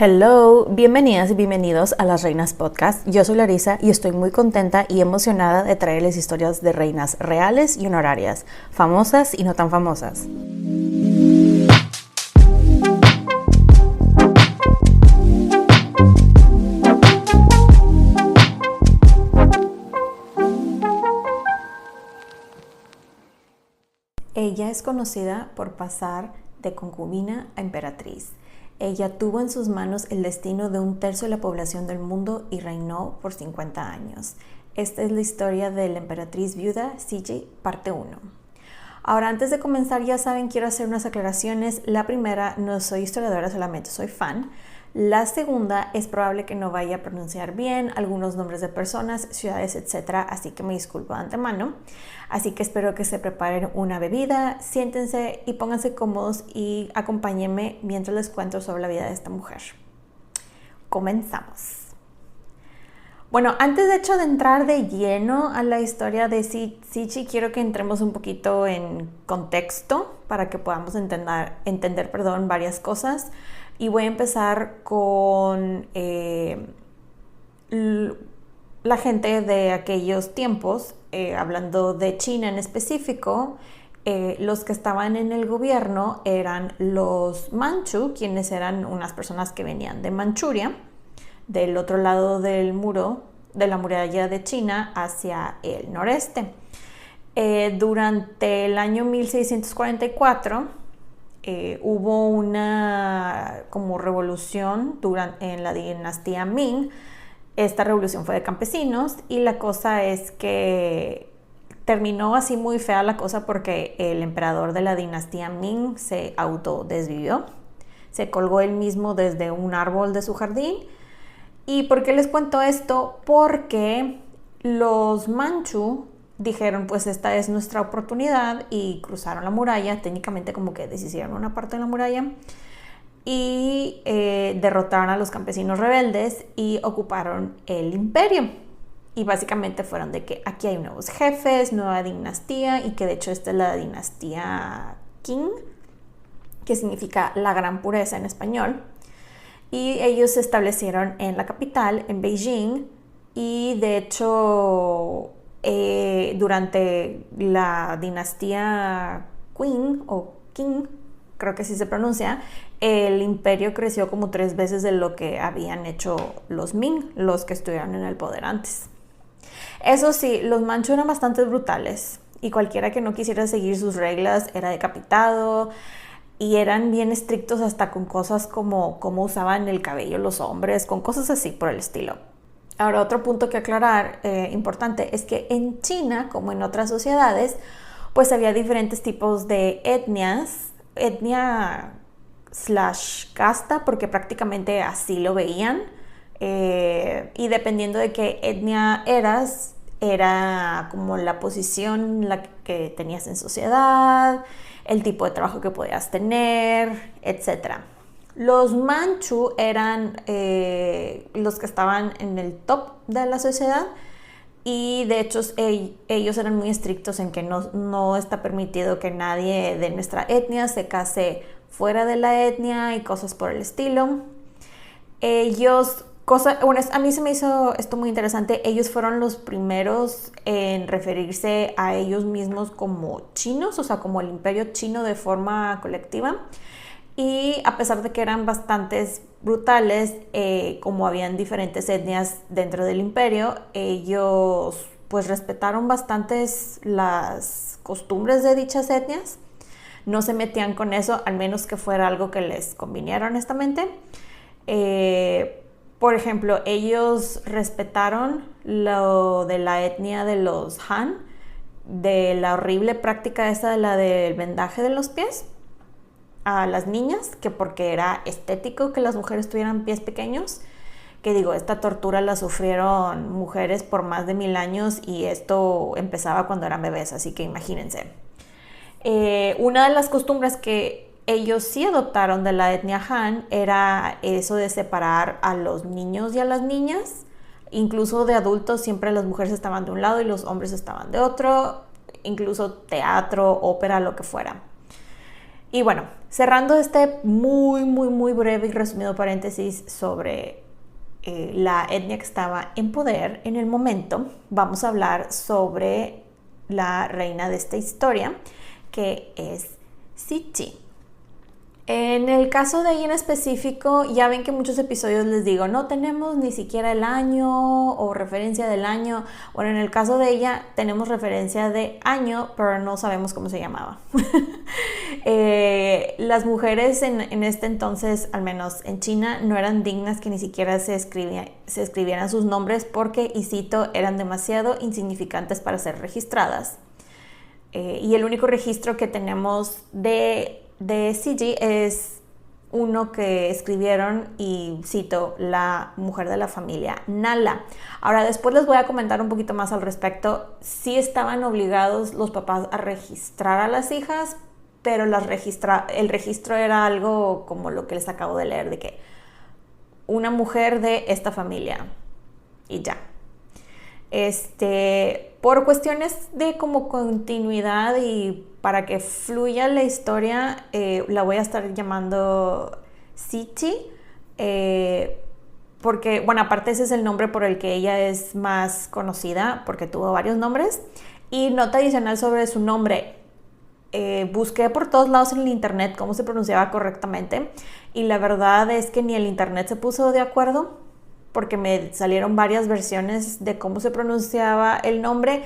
Hello, bienvenidas y bienvenidos a Las Reinas Podcast. Yo soy Larisa y estoy muy contenta y emocionada de traerles historias de reinas reales y honorarias, famosas y no tan famosas. Ella es conocida por pasar de concubina a emperatriz. Ella tuvo en sus manos el destino de un tercio de la población del mundo y reinó por 50 años. Esta es la historia de la emperatriz viuda Cixi, parte 1. Ahora, antes de comenzar, ya saben, quiero hacer unas aclaraciones. La primera, no soy historiadora, solamente soy fan. La segunda, es probable que no vaya a pronunciar bien algunos nombres de personas, ciudades, etc. Así que me disculpo de antemano. Así que espero que se preparen una bebida, siéntense y pónganse cómodos y acompáñenme mientras les cuento sobre la vida de esta mujer. Comenzamos. Bueno, antes de hecho de entrar de lleno a la historia de Cixi, quiero que entremos un poquito en contexto para que podamos entender varias cosas. Y voy a empezar con la gente de aquellos tiempos, hablando de China en específico. Los que estaban en el gobierno eran los Manchu, quienes eran unas personas que venían de Manchuria, del otro lado del muro de la muralla de China hacia el noreste. Durante el año 1644 hubo una como revolución en la dinastía Ming. Esta revolución fue de campesinos y la cosa es que terminó así muy fea la cosa porque el emperador de la dinastía Ming se autodesvivió, se colgó él mismo desde un árbol de su jardín. ¿Y por qué les cuento esto? Porque los Manchu dijeron, pues esta es nuestra oportunidad, y cruzaron la muralla, técnicamente como que deshicieron una parte de la muralla y derrotaron a los campesinos rebeldes y ocuparon el imperio. Y básicamente fueron de que aquí hay nuevos jefes, nueva dinastía, y que de hecho esta es la dinastía Qing, que significa la gran pureza en español. Y ellos se establecieron en la capital, en Beijing, y de hecho durante la dinastía Qing o Qing, creo que así se pronuncia, el imperio creció como 3 veces de lo que habían hecho los Ming, los que estuvieron en el poder antes. Eso sí, los Manchu eran bastante brutales y cualquiera que no quisiera seguir sus reglas era decapitado, y eran bien estrictos hasta con cosas como cómo usaban el cabello los hombres, con cosas así por el estilo. Ahora, otro punto que aclarar importante es que en China, como en otras sociedades, pues había diferentes tipos de etnia / casta, porque prácticamente así lo veían, y dependiendo de qué etnia eras, era como la posición la que tenías en sociedad, el tipo de trabajo que podías tener, etc. Los Manchu eran los que estaban en el top de la sociedad, y de hecho ellos eran muy estrictos en que no está permitido que nadie de nuestra etnia se case fuera de la etnia y cosas por el estilo. A mí se me hizo esto muy interesante. Ellos fueron los primeros en referirse a ellos mismos como chinos, o sea, como el imperio chino de forma colectiva. Y a pesar de que eran bastantes brutales, como habían diferentes etnias dentro del imperio, ellos pues respetaron bastantes las costumbres de dichas etnias. No se metían con eso, al menos que fuera algo que les conviniera honestamente. Por ejemplo, ellos respetaron lo de la etnia de los Han, de la horrible práctica esa de la del vendaje de los pies a las niñas, que porque era estético que las mujeres tuvieran pies pequeños, que digo, esta tortura la sufrieron mujeres por más de 1000 años y esto empezaba cuando eran bebés, así que imagínense. Una de las costumbres que ellos sí adoptaron de la etnia Han era eso de separar a los niños y a las niñas, incluso de adultos siempre las mujeres estaban de un lado y los hombres estaban de otro, incluso teatro, ópera, lo que fuera. Y bueno, cerrando este muy breve y resumido paréntesis sobre la etnia que estaba en poder en el momento, vamos a hablar sobre la reina de esta historia, que es Cixi. En el caso de ella en específico, ya ven que en muchos episodios les digo, no tenemos ni siquiera el año o referencia del año. Bueno, en el caso de ella tenemos referencia de año, pero no sabemos cómo se llamaba. Las mujeres en este entonces, al menos en China, no eran dignas que ni siquiera se escribieran sus nombres porque, y cito, eran demasiado insignificantes para ser registradas. Y el único registro que tenemos de Cixi es uno que escribieron, y cito, la mujer de la familia Nala. Ahora, después les voy a comentar un poquito más al respecto. Sí estaban obligados los papás a registrar a las hijas, pero el registro era algo como lo que les acabo de leer, de que una mujer de esta familia y ya. Por cuestiones de como continuidad y para que fluya la historia, la voy a estar llamando Cixi, porque, bueno, aparte ese es el nombre por el que ella es más conocida, porque tuvo varios nombres. Y nota adicional sobre su nombre, busqué por todos lados en el internet cómo se pronunciaba correctamente, y la verdad es que ni el internet se puso de acuerdo, porque me salieron varias versiones de cómo se pronunciaba el nombre.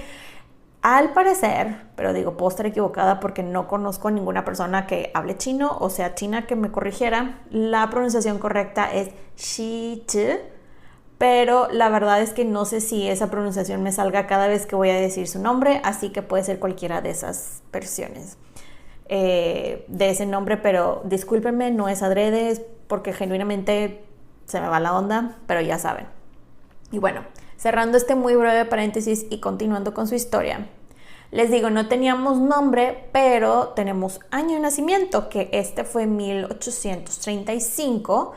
Al parecer, pero digo, puedo estar equivocada porque no conozco a ninguna persona que hable chino o sea china que me corrigiera, la pronunciación correcta es Cixi, pero la verdad es que no sé si esa pronunciación me salga cada vez que voy a decir su nombre, así que puede ser cualquiera de esas versiones de ese nombre, pero discúlpenme, no es adrede, es porque genuinamente se me va la onda, pero ya saben. Y bueno, cerrando este muy breve paréntesis y continuando con su historia, les digo, no teníamos nombre, pero tenemos año de nacimiento, que fue 1835,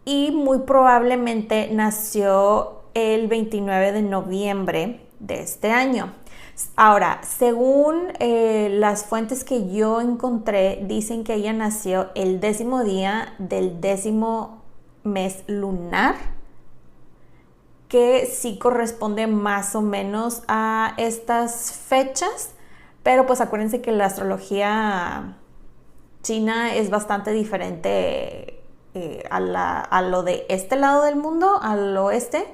y muy probablemente nació el 29 de noviembre de este año. Ahora, según las fuentes que yo encontré, dicen que ella nació el 10º día del 10º mes lunar, que sí corresponde más o menos a estas fechas, pero pues acuérdense que la astrología china es bastante diferente a lo de este lado del mundo, al oeste.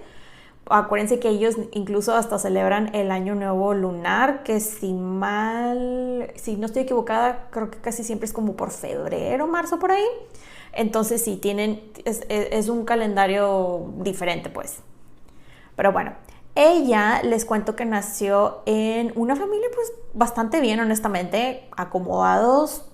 Acuérdense que ellos incluso hasta celebran el año nuevo lunar, que si no estoy equivocada, creo que casi siempre es como por febrero, marzo, por ahí. Entonces sí, es un calendario diferente, pues. Pero bueno, ella, les cuento que nació en una familia pues bastante bien, honestamente, acomodados.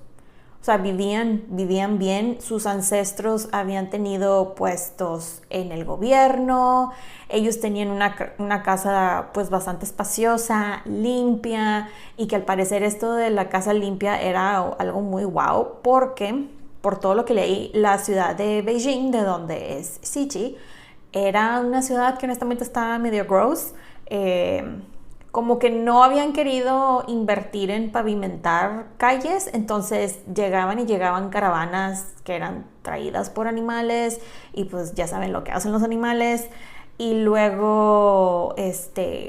O sea, vivían bien, sus ancestros habían tenido puestos en el gobierno, ellos tenían una casa pues bastante espaciosa, limpia, y que al parecer esto de la casa limpia era algo muy guau, porque por todo lo que leí, la ciudad de Beijing, de donde es Cixi, era una ciudad que honestamente estaba medio gross, como que no habían querido invertir en pavimentar calles, entonces llegaban caravanas que eran traídas por animales, y pues ya saben lo que hacen los animales, y luego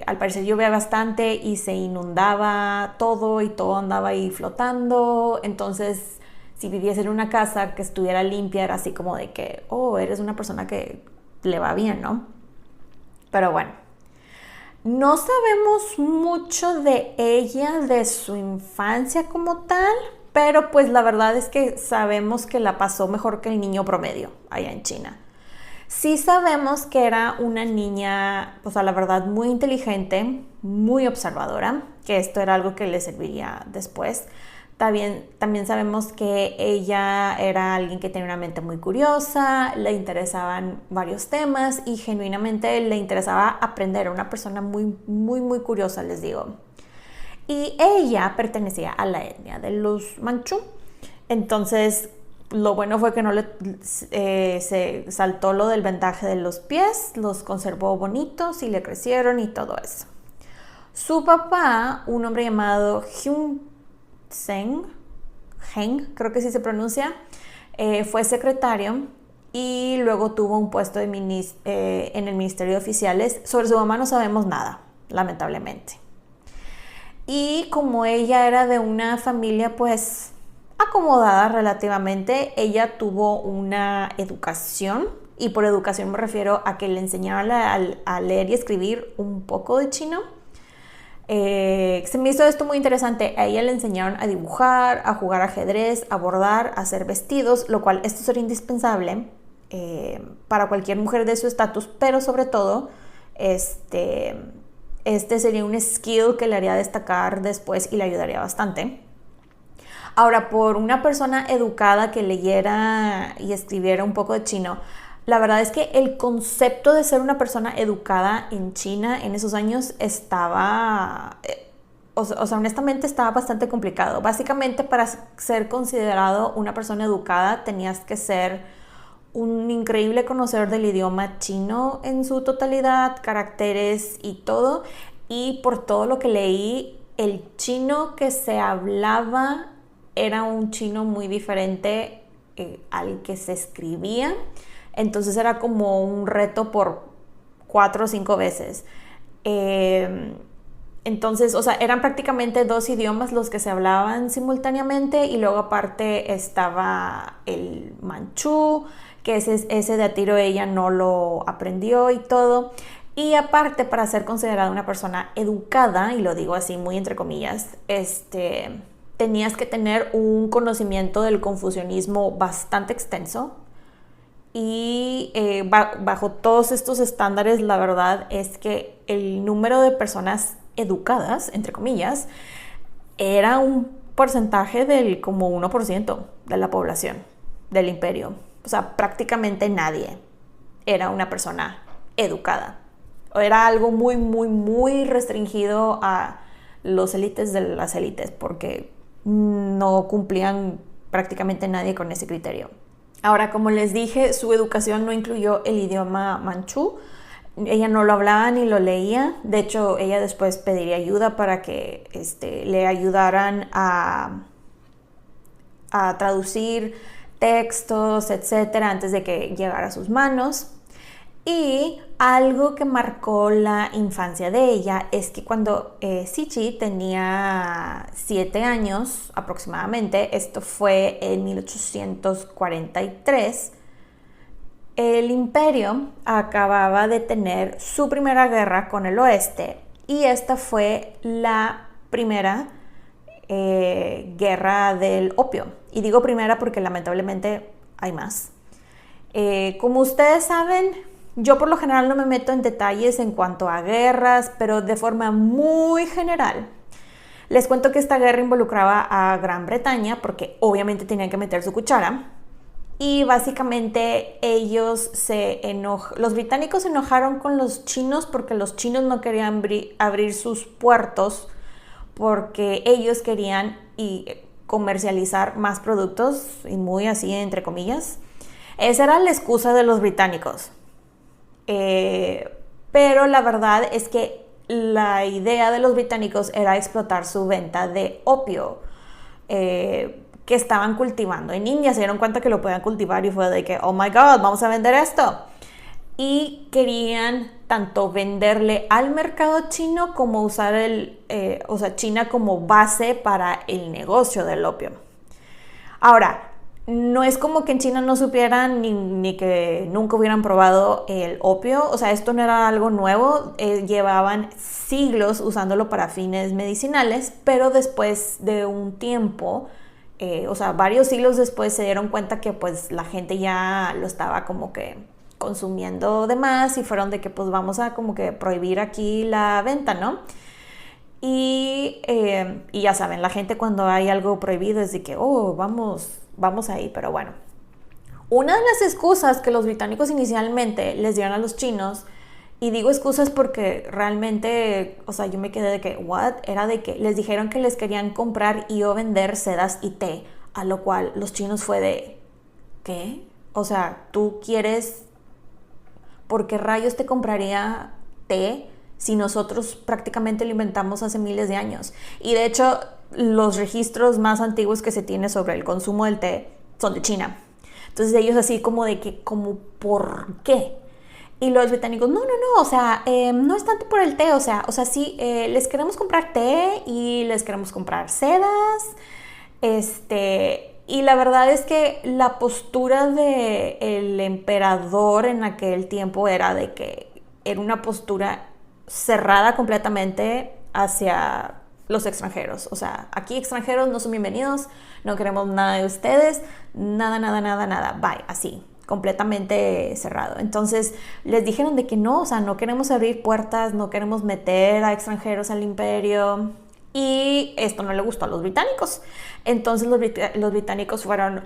al parecer llovía bastante y se inundaba todo y todo andaba ahí flotando. Entonces si vivías en una casa que estuviera limpia era así como de que, oh, eres una persona que le va bien, ¿no? Pero bueno, no sabemos mucho de ella, de su infancia como tal, pero pues la verdad es que sabemos que la pasó mejor que el niño promedio allá en China. Sí sabemos que era una niña, pues a la verdad, muy inteligente, muy observadora, que esto era algo que le serviría después. También sabemos que ella era alguien que tenía una mente muy curiosa, le interesaban varios temas y genuinamente le interesaba aprender. Era una persona muy curiosa, les digo. Y ella pertenecía a la etnia de los manchú. Entonces, lo bueno fue que no se saltó lo del vendaje de los pies, los conservó bonitos y le crecieron y todo eso. Su papá, un hombre llamado Hyun Heng, creo que sí se pronuncia, fue secretario y luego tuvo un puesto en el Ministerio de Oficiales. Sobre su mamá no sabemos nada, lamentablemente. Y como ella era de una familia pues acomodada relativamente, ella tuvo una educación, y por educación me refiero a que le enseñaron a leer y escribir un poco de chino. Se me hizo esto muy interesante. A ella le enseñaron a dibujar, a jugar ajedrez, a bordar, a hacer vestidos, lo cual esto sería indispensable para cualquier mujer de su estatus, pero sobre todo este sería un skill que le haría destacar después y le ayudaría bastante. Ahora, por una persona educada que leyera y escribiera un poco de chino, la verdad es que el concepto de ser una persona educada en China en esos años estaba, honestamente estaba bastante complicado. Básicamente, para ser considerado una persona educada tenías que ser un increíble conocedor del idioma chino en su totalidad, caracteres y todo. Y por todo lo que leí, el chino que se hablaba era un chino muy diferente al que se escribía. Entonces era como un reto por 4 o 5 veces. Entonces, o sea, eran prácticamente 2 idiomas los que se hablaban simultáneamente, y luego aparte estaba el manchú, que ese de a tiro ella no lo aprendió y todo. Y aparte, para ser considerada una persona educada, y lo digo así muy entre comillas, tenías que tener un conocimiento del confucianismo bastante extenso. Y bajo todos estos estándares, la verdad es que el número de personas educadas, entre comillas, era un porcentaje del como 1% de la población del imperio. O sea, prácticamente nadie era una persona educada. Era algo muy, muy, muy restringido a los élites de las élites, porque no cumplían prácticamente nadie con ese criterio. Ahora, como les dije, su educación no incluyó el idioma manchú. Ella no lo hablaba ni lo leía. De hecho, ella después pediría ayuda para que le ayudaran a traducir textos, etcétera, antes de que llegara a sus manos. Y algo que marcó la infancia de ella es que cuando Cixi tenía 7 años aproximadamente, esto fue en 1843, el imperio acababa de tener su primera guerra con el oeste, y esta fue la primera guerra del opio. Y digo primera porque lamentablemente hay más. Como ustedes saben, yo por lo general no me meto en detalles en cuanto a guerras, pero de forma muy general les cuento que esta guerra involucraba a Gran Bretaña, porque obviamente tenían que meter su cuchara. Y básicamente los británicos se enojaron con los chinos porque los chinos no querían abrir sus puertos, porque ellos querían comercializar más productos, y muy así entre comillas. Esa era la excusa de los británicos. Pero la verdad es que la idea de los británicos era explotar su venta de opio que estaban cultivando en India. Se dieron cuenta que lo podían cultivar y fue de que, oh my god, vamos a vender esto. Y querían tanto venderle al mercado chino como usar China como base para el negocio del opio. Ahora, no es como que en China no supieran ni que nunca hubieran probado el opio. O sea, esto no era algo nuevo. Llevaban siglos usándolo para fines medicinales, pero después de un tiempo, varios siglos después, se dieron cuenta que pues la gente ya lo estaba como que consumiendo de más, y fueron de que pues vamos a como que prohibir aquí la venta, ¿no? Y ya saben, la gente cuando hay algo prohibido es de que, vamos ahí. Pero bueno, una de las excusas que los británicos inicialmente les dieron a los chinos, y digo excusas porque realmente, yo me quedé de que, ¿what? Era de que les dijeron que les querían comprar y o vender sedas y té, a lo cual los chinos fue de, ¿qué? O sea, ¿tú quieres? ¿Por qué rayos te compraría té si nosotros prácticamente lo inventamos hace miles de años? Y de hecho, los registros más antiguos que se tiene sobre el consumo del té son de China. Entonces ellos así como de que, como, ¿por qué? Y los británicos, no, o sea, no es tanto por el té, o sea, sí, les queremos comprar té y les queremos comprar sedas, y la verdad es que la postura del emperador en aquel tiempo era de que era una postura cerrada completamente hacia los extranjeros. O sea, aquí extranjeros no son bienvenidos, no queremos nada de ustedes, nada, bye, así, completamente cerrado. Entonces les dijeron de que no, o sea, no queremos abrir puertas, no queremos meter a extranjeros al imperio. Y esto no le gustó a los británicos. Entonces los británicos fueron,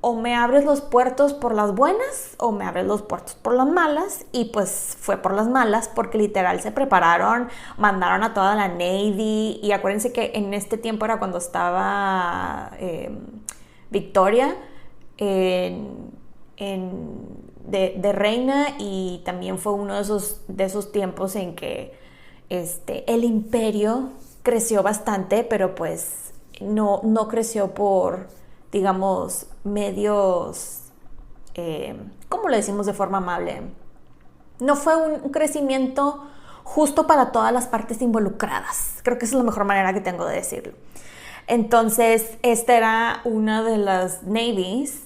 o me abres los puertos por las buenas o me abres los puertos por las malas. Y pues fue por las malas porque literal se prepararon, mandaron a toda la Navy. Y acuérdense que en este tiempo era cuando estaba Victoria de reina, y también fue uno de esos tiempos en que el imperio creció bastante, pero pues no creció por, digamos, medios, ¿cómo lo decimos de forma amable? No fue un crecimiento justo para todas las partes involucradas. Creo que esa es la mejor manera que tengo de decirlo. Entonces, esta era una de las navies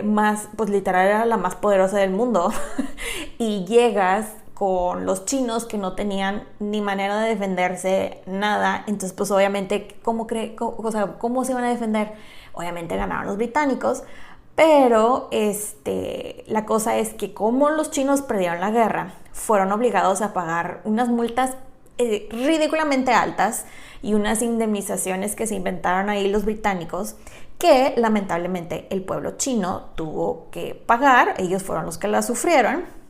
más, pues literal era la más poderosa del mundo. Y llegas con los chinos que no tenían ni manera de defenderse, nada. Entonces, pues obviamente, ¿cómo se iban a defender? Obviamente ganaron los británicos, pero la cosa es que como los chinos perdieron la guerra, fueron obligados a pagar unas multas ridículamente altas y unas indemnizaciones que se inventaron ahí los británicos, que lamentablemente el pueblo chino tuvo que pagar. Ellos fueron los que la sufrieron.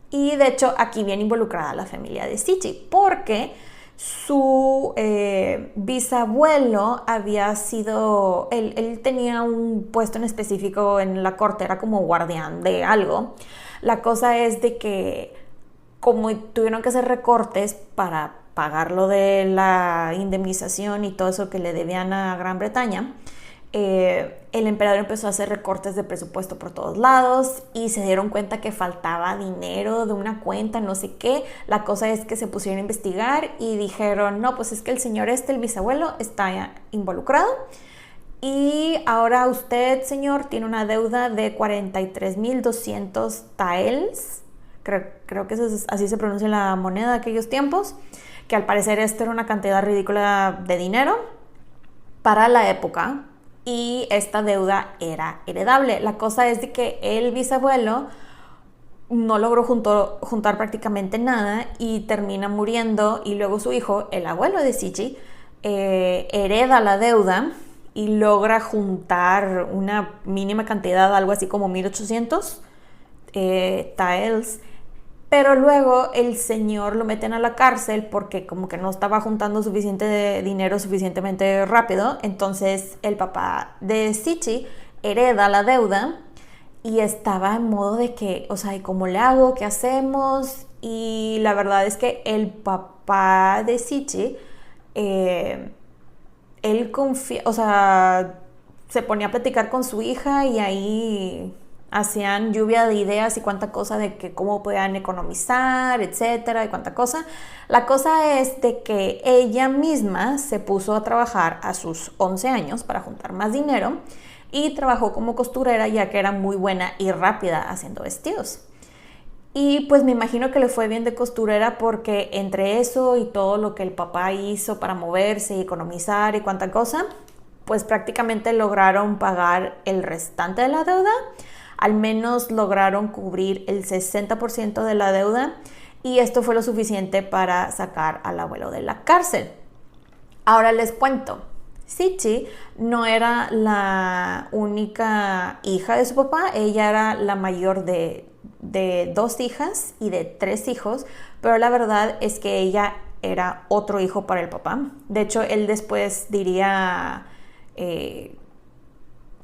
Y de hecho aquí viene involucrada la familia de Cixi, porque su bisabuelo había sido, él tenía un puesto en específico en la corte, era como guardián de algo. La cosa es de que como tuvieron que hacer recortes para pagar lo de la indemnización y todo eso que le debían a Gran Bretaña, el emperador empezó a hacer recortes de presupuesto por todos lados y se dieron cuenta que faltaba dinero de una cuenta, no sé qué. La cosa es que se pusieron a investigar y dijeron, no, pues es que el señor el bisabuelo, está involucrado y ahora usted, señor, tiene una deuda de 43,200 taels. Creo que así se pronuncia la moneda de aquellos tiempos, que al parecer era una cantidad ridícula de dinero para la época. Y esta deuda era heredable. La cosa es de que el bisabuelo no logró juntar prácticamente nada y termina muriendo, y luego su hijo, el abuelo de Cixi, hereda la deuda y logra juntar una mínima cantidad, algo así como 1,800 taels. Pero luego el señor lo meten a la cárcel porque como que no estaba juntando suficiente dinero suficientemente rápido. Entonces el papá de Cixi hereda la deuda y estaba en modo de que, o sea, ¿y cómo le hago? ¿Qué hacemos? Y la verdad es que el papá de Cixi, él confía, o sea, se ponía a platicar con su hija y ahí hacían lluvia de ideas y cuánta cosa de que cómo podían economizar, etcétera, y cuánta cosa. La cosa es de que ella misma se puso a trabajar a sus 11 años para juntar más dinero y trabajó como costurera, ya que era muy buena y rápida haciendo vestidos. Y pues me imagino que le fue bien de costurera porque entre eso y todo lo que el papá hizo para moverse y economizar y cuánta cosa, pues prácticamente lograron pagar el restante de la deuda. Al menos lograron cubrir el 60% de la deuda, y esto fue lo suficiente para sacar al abuelo de la cárcel. Ahora les cuento, Cixi no era la única hija de su papá, ella era la mayor de 2 hijas y de 3 hijos, pero la verdad es que ella era otro hijo para el papá. De hecho, él después diría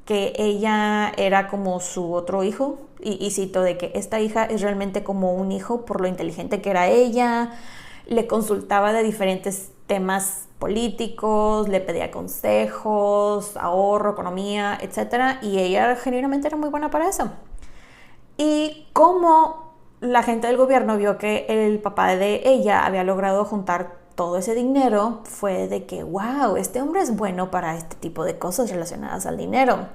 que ella era como su otro hijo, y cito de que esta hija es realmente como un hijo por lo inteligente que era ella. Le consultaba de diferentes temas políticos, le pedía consejos, ahorro, economía, etc. Y ella genuinamente era muy buena para eso. Y como la gente del gobierno vio que el papá de ella había logrado juntar todo ese dinero, fue de que, wow, este hombre es bueno para este tipo de cosas relacionadas al dinero.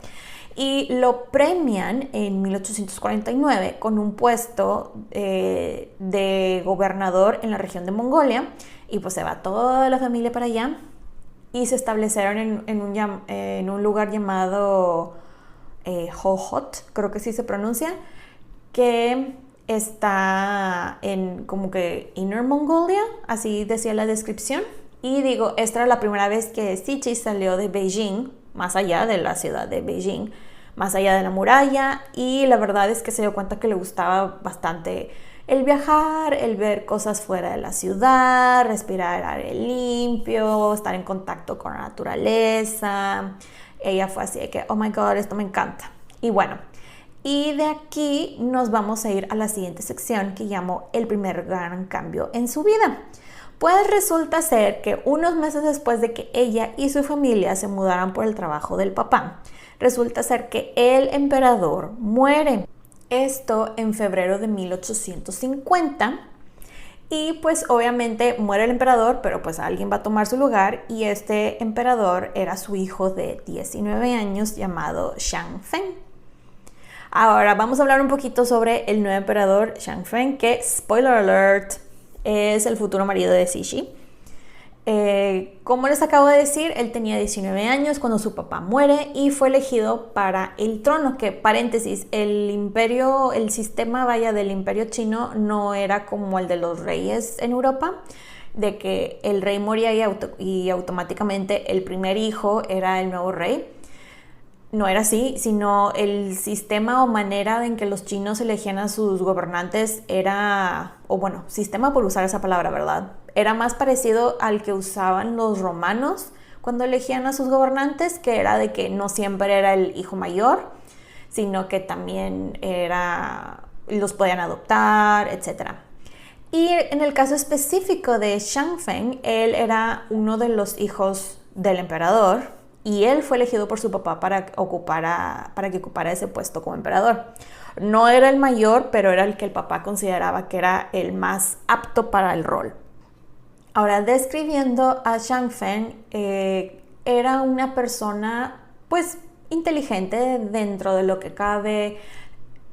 Y lo premian en 1849 con un puesto de gobernador en la región de Mongolia, y pues se va toda la familia para allá y se establecieron en un lugar llamado Hohhot, creo que sí se pronuncia, que está en como que Inner Mongolia, así decía la descripción. Y digo, esta era la primera vez que Sichi salió de Beijing, más allá de la ciudad de Beijing, más allá de la muralla, y la verdad es que se dio cuenta que le gustaba bastante el viajar, el ver cosas fuera de la ciudad, respirar aire limpio, estar en contacto con la naturaleza. Ella fue así de que, oh my god, esto me encanta. Y bueno, y de aquí nos vamos a ir a la siguiente sección que llamo el primer gran cambio en su vida. Pues resulta ser que unos meses después de que ella y su familia se mudaran por el trabajo del papá, resulta ser que el emperador muere. Esto en febrero de 1850. Y pues obviamente muere el emperador, pero pues alguien va a tomar su lugar, y este emperador era su hijo de 19 años llamado Shang Feng. Ahora vamos a hablar un poquito sobre el nuevo emperador Shang Feng, que, spoiler alert, es el futuro marido de Cixi. Como les acabo de decir, él tenía 19 años cuando su papá muere y fue elegido para el trono, que, paréntesis, el sistema del imperio chino no era como el de los reyes en Europa, de que el rey moría y automáticamente el primer hijo era el nuevo rey. No era así, sino el sistema o manera en que los chinos elegían a sus gobernantes sistema por usar esa palabra, ¿verdad? Era más parecido al que usaban los romanos cuando elegían a sus gobernantes, que era de que no siempre era el hijo mayor, sino que también los podían adoptar, etc. Y en el caso específico de Shang Feng, él era uno de los hijos del emperador, y él fue elegido por su papá para que ocupara ese puesto como emperador. No era el mayor, pero era el que el papá consideraba que era el más apto para el rol. Ahora, describiendo a Shang Feng, era una persona pues inteligente dentro de lo que cabe,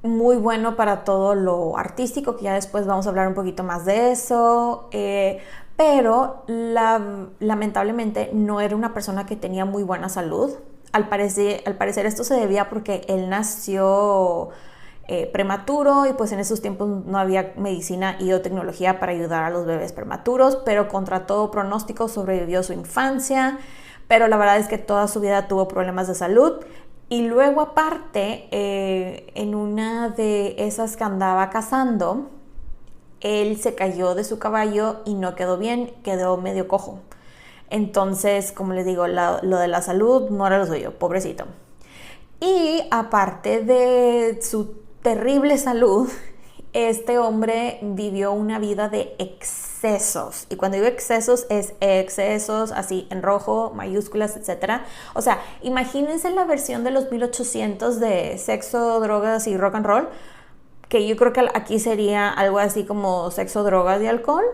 muy bueno para todo lo artístico, que ya después vamos a hablar un poquito más de eso, pero lamentablemente no era una persona que tenía muy buena salud. Al parecer esto se debía porque él nació prematuro, y pues en esos tiempos no había medicina y o tecnología para ayudar a los bebés prematuros, pero contra todo pronóstico sobrevivió su infancia, pero la verdad es que toda su vida tuvo problemas de salud. Y luego aparte, en una de esas que andaba cazando, él se cayó de su caballo y no quedó bien, quedó medio cojo. Entonces, como les digo, lo de la salud no era lo suyo, pobrecito. Y aparte de su terrible salud, este hombre vivió una vida de excesos. Y cuando digo excesos, es excesos así en rojo, mayúsculas, etc. O sea, imagínense la versión de los 1800 de sexo, drogas y rock and roll, que yo creo que aquí sería algo así como sexo, drogas y alcohol,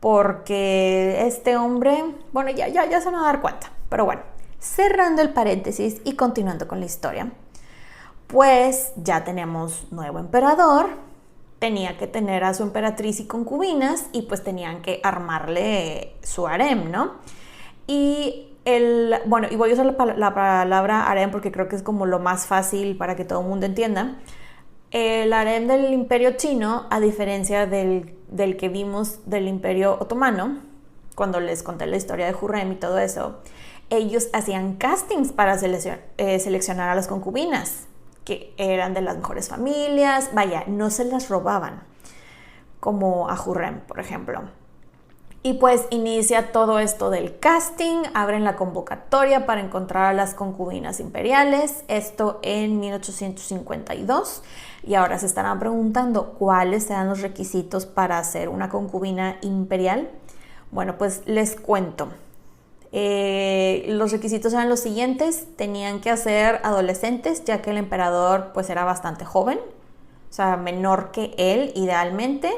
porque este hombre, bueno, ya se van a dar cuenta. Pero bueno, cerrando el paréntesis y continuando con la historia, pues ya tenemos nuevo emperador, tenía que tener a su emperatriz y concubinas, y pues tenían que armarle su harem, ¿no? Y voy a usar la palabra harem porque creo que es como lo más fácil para que todo el mundo entienda. El harem del imperio chino, a diferencia del que vimos del imperio otomano, cuando les conté la historia de Hürrem y todo eso, ellos hacían castings para seleccionar a las concubinas, que eran de las mejores familias, vaya, no se las robaban, como a Hürrem, por ejemplo. Y pues inicia todo esto del casting, abren la convocatoria para encontrar a las concubinas imperiales, esto en 1852, y ahora se estarán preguntando cuáles sean los requisitos para ser una concubina imperial. Bueno, pues les cuento. Los requisitos eran los siguientes: tenían que ser adolescentes, ya que el emperador pues era bastante joven, o sea, menor que él idealmente.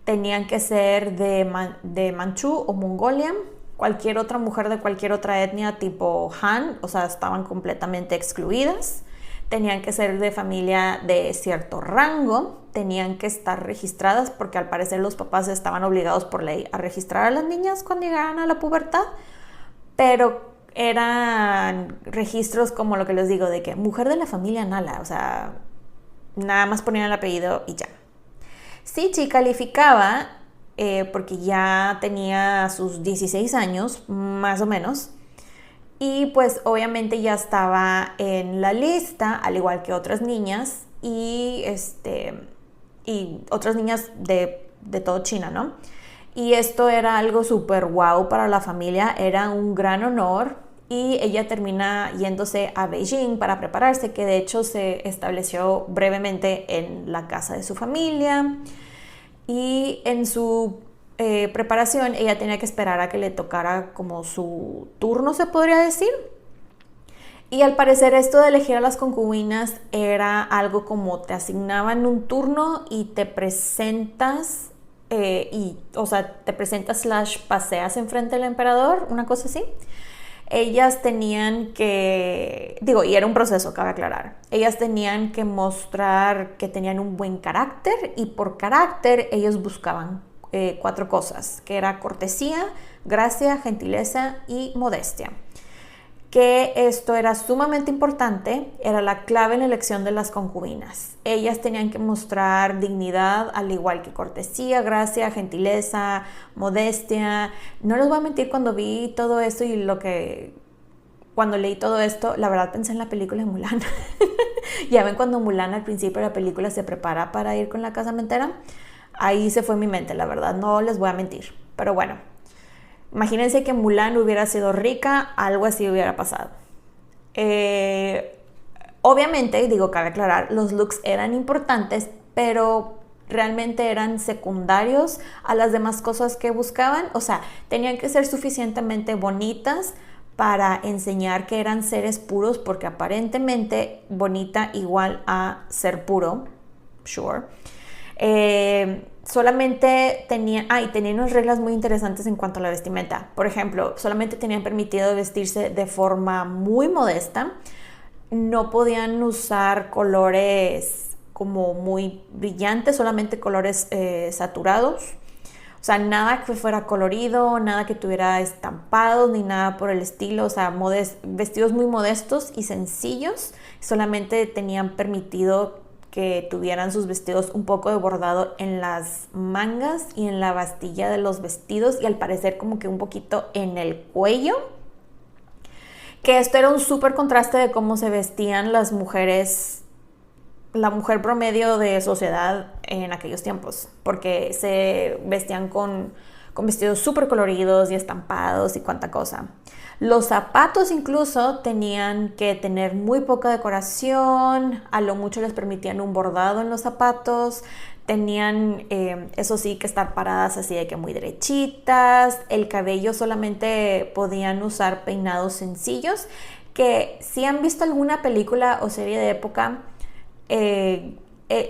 Tenían que ser de Manchú o Mongolia, cualquier otra mujer de cualquier otra etnia tipo Han, o sea, estaban completamente excluidas. Tenían que ser de familia de cierto rango, tenían que estar registradas porque al parecer los papás estaban obligados por ley a registrar a las niñas cuando llegaran a la pubertad, pero eran registros como lo que les digo, de que mujer de la familia Nala, o sea, nada más ponían el apellido y ya. Sichi calificaba porque ya tenía sus 16 años, más o menos, y pues obviamente ya estaba en la lista, al igual que otras niñas, y otras niñas de todo China, ¿no? Y esto era algo súper guau para la familia, era un gran honor, y ella termina yéndose a Beijing para prepararse, que de hecho se estableció brevemente en la casa de su familia, y en su preparación ella tenía que esperar a que le tocara como su turno, se podría decir. Y al parecer esto de elegir a las concubinas era algo como te asignaban un turno y te presentas, o sea, te presentas / paseas enfrente del emperador, una cosa así. Ellas tenían que, y era un proceso, cabe aclarar, ellas tenían que mostrar que tenían un buen carácter, y por carácter ellos buscaban 4 cosas, que era cortesía, gracia, gentileza y modestia. Que esto era sumamente importante, era la clave en la elección de las concubinas. Ellas tenían que mostrar dignidad, al igual que cortesía, gracia, gentileza, modestia. No les voy a mentir, cuando vi todo esto cuando leí todo esto, la verdad pensé en la película de Mulan. Ya ven cuando Mulan al principio de la película se prepara para ir con la casamentera. Ahí se fue mi mente, la verdad, no les voy a mentir. Pero bueno, imagínense que Mulan hubiera sido rica, algo así hubiera pasado. Obviamente, cabe aclarar, los looks eran importantes, pero realmente eran secundarios a las demás cosas que buscaban. O sea, tenían que ser suficientemente bonitas para enseñar que eran seres puros, porque aparentemente bonita igual a ser puro, sure. Solamente tenían unas reglas muy interesantes en cuanto a la vestimenta. Por ejemplo, solamente tenían permitido vestirse de forma muy modesta. No podían usar colores como muy brillantes, solamente colores saturados. O sea, nada que fuera colorido, nada que tuviera estampados, ni nada por el estilo. O sea, vestidos muy modestos y sencillos. Solamente tenían permitido que tuvieran sus vestidos un poco de bordado en las mangas y en la bastilla de los vestidos, y al parecer como que un poquito en el cuello. Que esto era un súper contraste de cómo se vestían las mujeres, la mujer promedio de sociedad en aquellos tiempos, porque se vestían con vestidos súper coloridos y estampados y cuánta cosa. Los zapatos incluso tenían que tener muy poca decoración, a lo mucho les permitían un bordado en los zapatos, tenían eso sí que estar paradas así de que muy derechitas, el cabello solamente podían usar peinados sencillos, que si han visto alguna película o serie de época,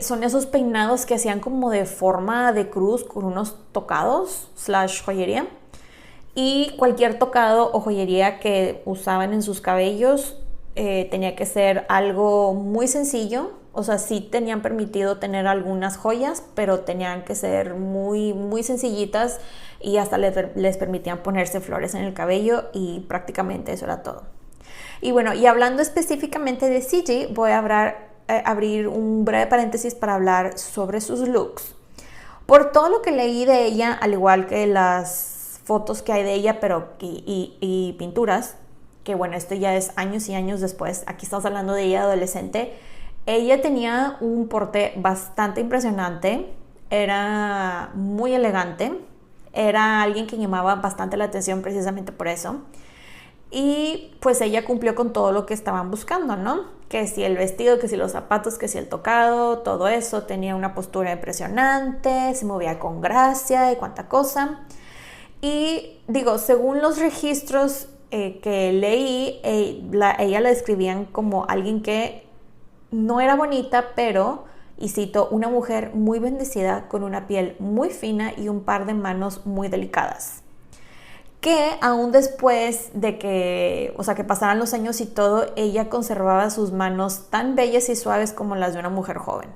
son esos peinados que hacían como de forma de cruz con unos tocados / joyería. Y cualquier tocado o joyería que usaban en sus cabellos tenía que ser algo muy sencillo. O sea, sí tenían permitido tener algunas joyas, pero tenían que ser muy, muy sencillitas, y hasta les permitían ponerse flores en el cabello, y prácticamente eso era todo. Y bueno, y hablando específicamente de Ciji, voy a abrir un breve paréntesis para hablar sobre sus looks. Por todo lo que leí de ella, al igual que las fotos que hay de ella, y pinturas, que bueno, esto ya es años y años después, aquí estamos hablando de ella adolescente. Ella tenía un porte bastante impresionante, era muy elegante, era alguien que llamaba bastante la atención precisamente por eso. Y pues ella cumplió con todo lo que estaban buscando, ¿no? Que si el vestido, que si los zapatos, que si el tocado, todo eso. Tenía una postura impresionante, se movía con gracia y cuánta cosa. Y digo, según los registros que leí, ella la describían como alguien que no era bonita, pero, y cito, una mujer muy bendecida con una piel muy fina y un par de manos muy delicadas. Que aún después de que, o sea, que pasaran los años y todo, ella conservaba sus manos tan bellas y suaves como las de una mujer joven.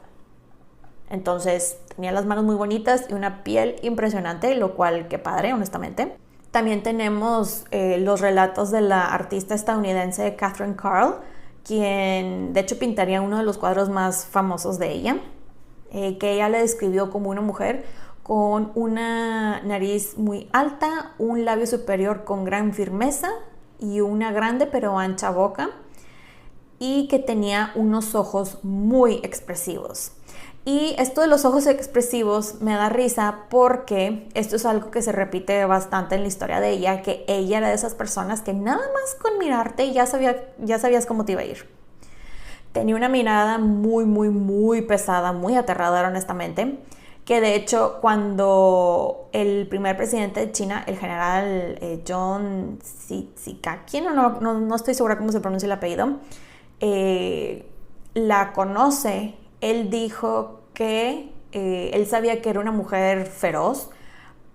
Entonces tenía las manos muy bonitas y una piel impresionante, lo cual qué padre, honestamente. También tenemos los relatos de la artista estadounidense Catherine Carl, quien de hecho pintaría uno de los cuadros más famosos de ella, que ella le describió como una mujer con una nariz muy alta, un labio superior con gran firmeza y una grande pero ancha boca, y que tenía unos ojos muy expresivos. Y esto de los ojos expresivos me da risa porque esto es algo que se repite bastante en la historia de ella, que ella era de esas personas que nada más con mirarte ya sabías cómo te iba a ir. Tenía una mirada muy, muy, muy pesada, muy aterradora, honestamente, que de hecho cuando el primer presidente de China, el general John Zhikakin, no estoy segura cómo se pronuncia el apellido, la conoce, él dijo que él sabía que era una mujer feroz,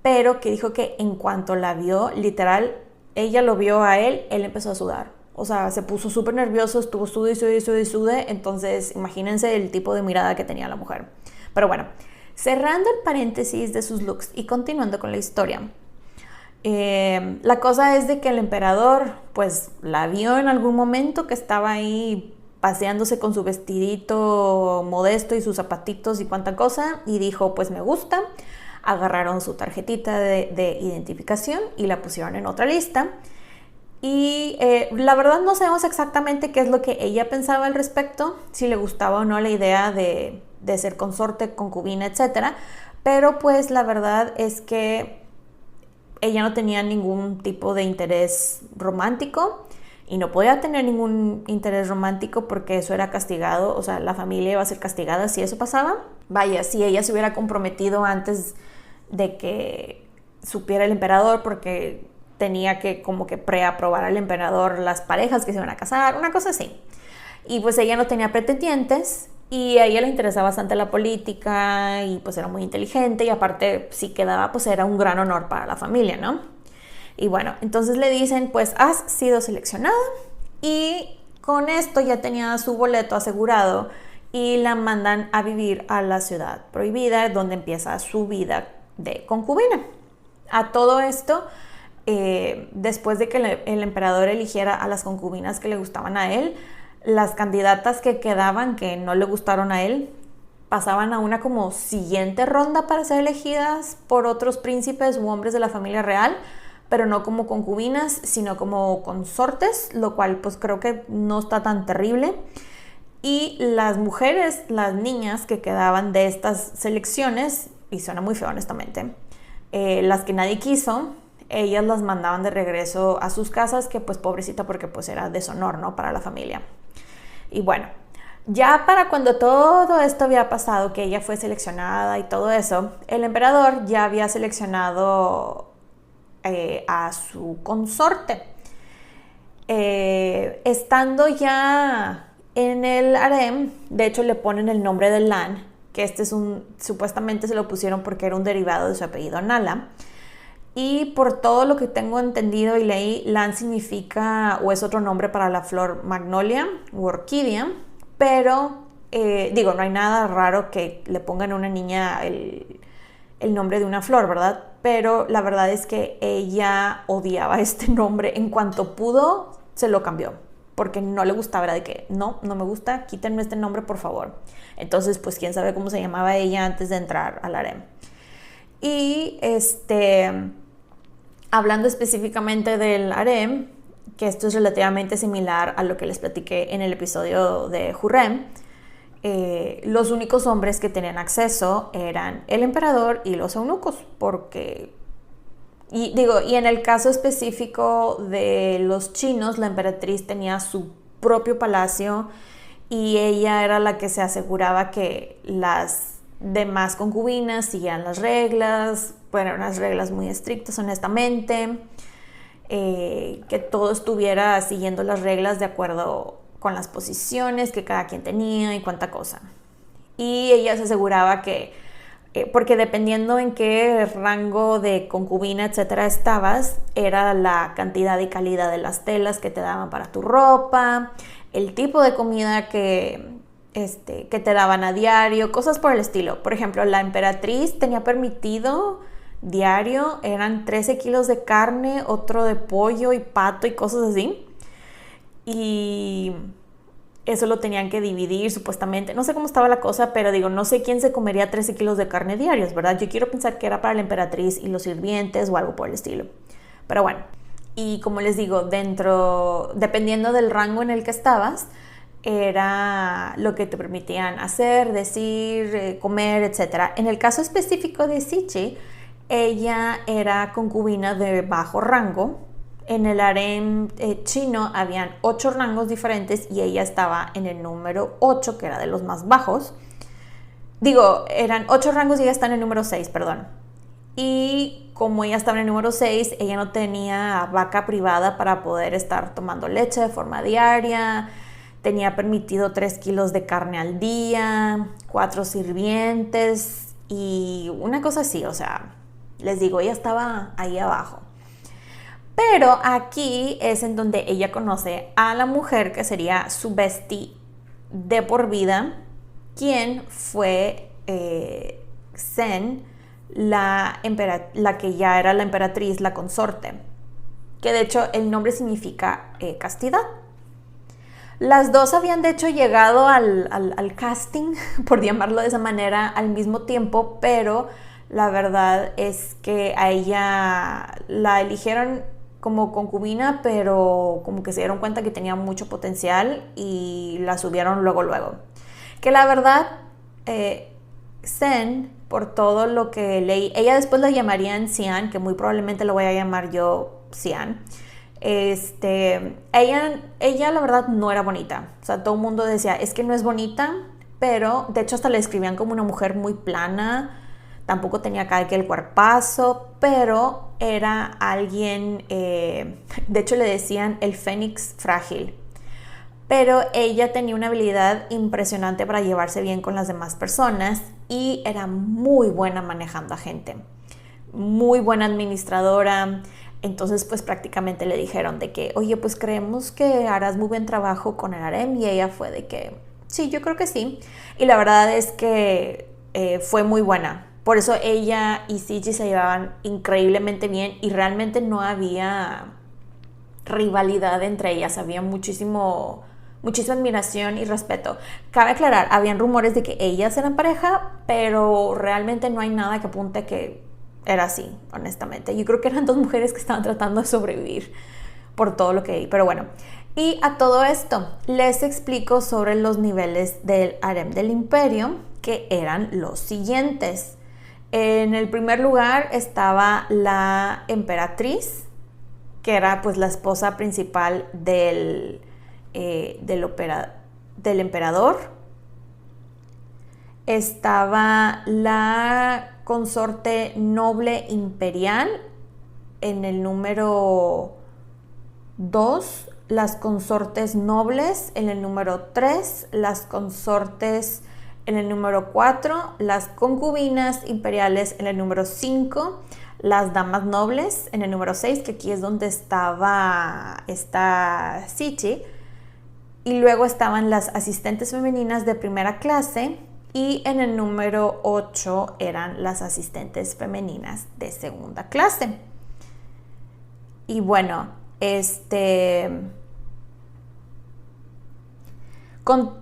pero que dijo que en cuanto la vio, literal, ella lo vio a él empezó a sudar. O sea, se puso súper nervioso, estuvo sude. Entonces, imagínense el tipo de mirada que tenía la mujer. Pero bueno, cerrando el paréntesis de sus looks y continuando con la historia. La cosa es de que el emperador, pues, la vio en algún momento que estaba ahí paseándose con su vestidito modesto y sus zapatitos y cuánta cosa, y dijo, pues me gusta. Agarraron su tarjetita de identificación y la pusieron en otra lista. Y la verdad no sabemos exactamente qué es lo que ella pensaba al respecto, si le gustaba o no la idea de ser consorte, concubina, etc. Pero pues la verdad es que ella no tenía ningún tipo de interés romántico y no podía tener ningún interés romántico porque eso era castigado, o sea, la familia iba a ser castigada si eso pasaba. Vaya, si ella se hubiera comprometido antes de que supiera el emperador, porque tenía que como que preaprobar al emperador las parejas que se iban a casar, una cosa así. Y pues ella no tenía pretendientes y a ella le interesaba bastante la política y pues era muy inteligente y aparte si quedaba pues era un gran honor para la familia, ¿no? Y bueno, entonces le dicen, pues has sido seleccionada y con esto ya tenía su boleto asegurado y la mandan a vivir a la ciudad prohibida, donde empieza su vida de concubina. A todo esto, después de que el emperador eligiera a las concubinas que le gustaban a él, las candidatas que quedaban, que no le gustaron a él, pasaban a una como siguiente ronda para ser elegidas por otros príncipes u hombres de la familia real, pero no como concubinas, sino como consortes, lo cual pues creo que no está tan terrible. Y las mujeres, las niñas que quedaban de estas selecciones, y suena muy feo honestamente, las que nadie quiso, ellas las mandaban de regreso a sus casas, que pues pobrecita porque pues era deshonor, ¿no? Para la familia. Y bueno, ya para cuando todo esto había pasado, que ella fue seleccionada y todo eso, el emperador ya había seleccionado a su consorte. Estando ya en el harem, de hecho le ponen el nombre de Lan, que supuestamente se lo pusieron porque era un derivado de su apellido Nala. Y por todo lo que tengo entendido y leí, Lan significa o es otro nombre para la flor magnolia u orquídea, pero no hay nada raro que le pongan a una niña el nombre de una flor, ¿verdad? Pero la verdad es que ella odiaba este nombre. En cuanto pudo, se lo cambió, porque no le gustaba, era de que no me gusta, quítenme este nombre, por favor. Entonces, pues quién sabe cómo se llamaba ella antes de entrar al harem. Y hablando específicamente del harem, que esto es relativamente similar a lo que les platiqué en el episodio de Hurrem, los únicos hombres que tenían acceso eran el emperador y los eunucos, y en el caso específico de los chinos, la emperatriz tenía su propio palacio y ella era la que se aseguraba que las demás concubinas seguían las reglas, bueno, unas reglas muy estrictas honestamente, que todo estuviera siguiendo las reglas de acuerdo con las posiciones que cada quien tenía y cuánta cosa. Y ella se aseguraba que, porque dependiendo en qué rango de concubina, etcétera, estabas, era la cantidad y calidad de las telas que te daban para tu ropa, el tipo de comida que te daban a diario, cosas por el estilo. Por ejemplo, la emperatriz tenía permitido diario, eran 13 kilos de carne, otro de pollo y pato y cosas así. Y eso lo tenían que dividir supuestamente. No sé cómo estaba la cosa, pero digo, no sé quién se comería 13 kilos de carne diarios, ¿verdad? Yo quiero pensar que era para la emperatriz y los sirvientes o algo por el estilo. Pero bueno, y como les digo, dependiendo del rango en el que estabas, era lo que te permitían hacer, decir, comer, etc. En el caso específico de Sichi, ella era concubina de bajo rango. En el harem chino habían 8 rangos diferentes y ella estaba en el número 8, que era de los más bajos. Digo, eran 8 rangos y ella está en el número 6, perdón. Y como ella estaba en el número 6, ella no tenía vaca privada para poder estar tomando leche de forma diaria. Tenía permitido 3 kilos de carne al día, 4 sirvientes y una cosa así, o sea, les digo, ella estaba ahí abajo. Pero aquí es en donde ella conoce a la mujer que sería su bestie de por vida, quien fue Sen, la que ya era la emperatriz, la consorte, que de hecho el nombre significa castidad. Las dos habían de hecho llegado al casting, por llamarlo de esa manera, al mismo tiempo, pero la verdad es que a ella la eligieron como concubina, pero como que se dieron cuenta que tenía mucho potencial y la subieron luego. Que la verdad, Sen, por todo lo que leí, ella después la llamaría Xian, que muy probablemente lo voy a llamar yo Xian. Ella la verdad no era bonita, o sea, todo el mundo decía, es que no es bonita, pero de hecho hasta le describían como una mujer muy plana, tampoco tenía acá el cuerpazo, pero era alguien, de hecho le decían el fénix frágil, pero ella tenía una habilidad impresionante para llevarse bien con las demás personas y era muy buena manejando a gente, muy buena administradora. Entonces pues prácticamente le dijeron de que, oye, pues creemos que harás muy buen trabajo con el harem, y ella fue de que, sí, yo creo que sí. Y la verdad es que fue muy buena. Por eso ella y Sichi se llevaban increíblemente bien y realmente no había rivalidad entre ellas, había muchísima admiración y respeto. Cabe aclarar, habían rumores de que ellas eran pareja, pero realmente no hay nada que apunte que era así, honestamente. Yo creo que eran dos mujeres que estaban tratando de sobrevivir por todo lo que vi, pero bueno. Y a todo esto, les explico sobre los niveles del harem del imperio, que eran los siguientes. En el primer lugar estaba la emperatriz, que era pues la esposa principal del emperador. Estaba la consorte noble imperial en el número 2, las consortes nobles en el número 3, las consortes en el número 4, las concubinas imperiales en el número 5, las damas nobles en el número 6, que aquí es donde está Sichi, y luego estaban las asistentes femeninas de primera clase, y en el número 8 eran las asistentes femeninas de segunda clase. Y bueno,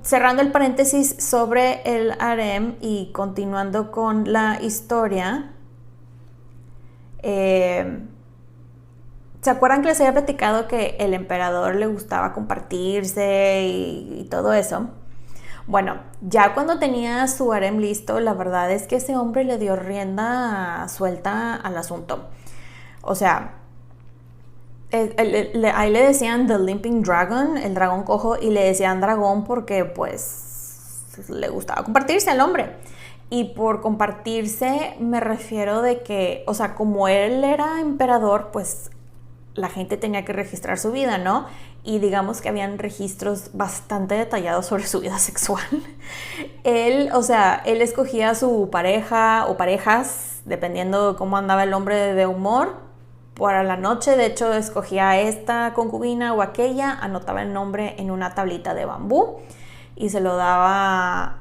cerrando el paréntesis sobre el harem y continuando con la historia, ¿se acuerdan que les había platicado que el emperador le gustaba compartirse y todo eso? Bueno, ya cuando tenía su harem listo, la verdad es que ese hombre le dio rienda suelta al asunto. O sea, ahí le decían The Limping Dragon, el dragón cojo, y le decían dragón porque pues le gustaba compartirse al hombre. Y por compartirse me refiero de que, o sea, como él era emperador, pues la gente tenía que registrar su vida, ¿no? Y digamos que habían registros bastante detallados sobre su vida sexual. Él, o sea, él escogía a su pareja o parejas, dependiendo de cómo andaba el hombre de humor, para la noche. De hecho, escogía a esta concubina o aquella, anotaba el nombre en una tablita de bambú y se lo daba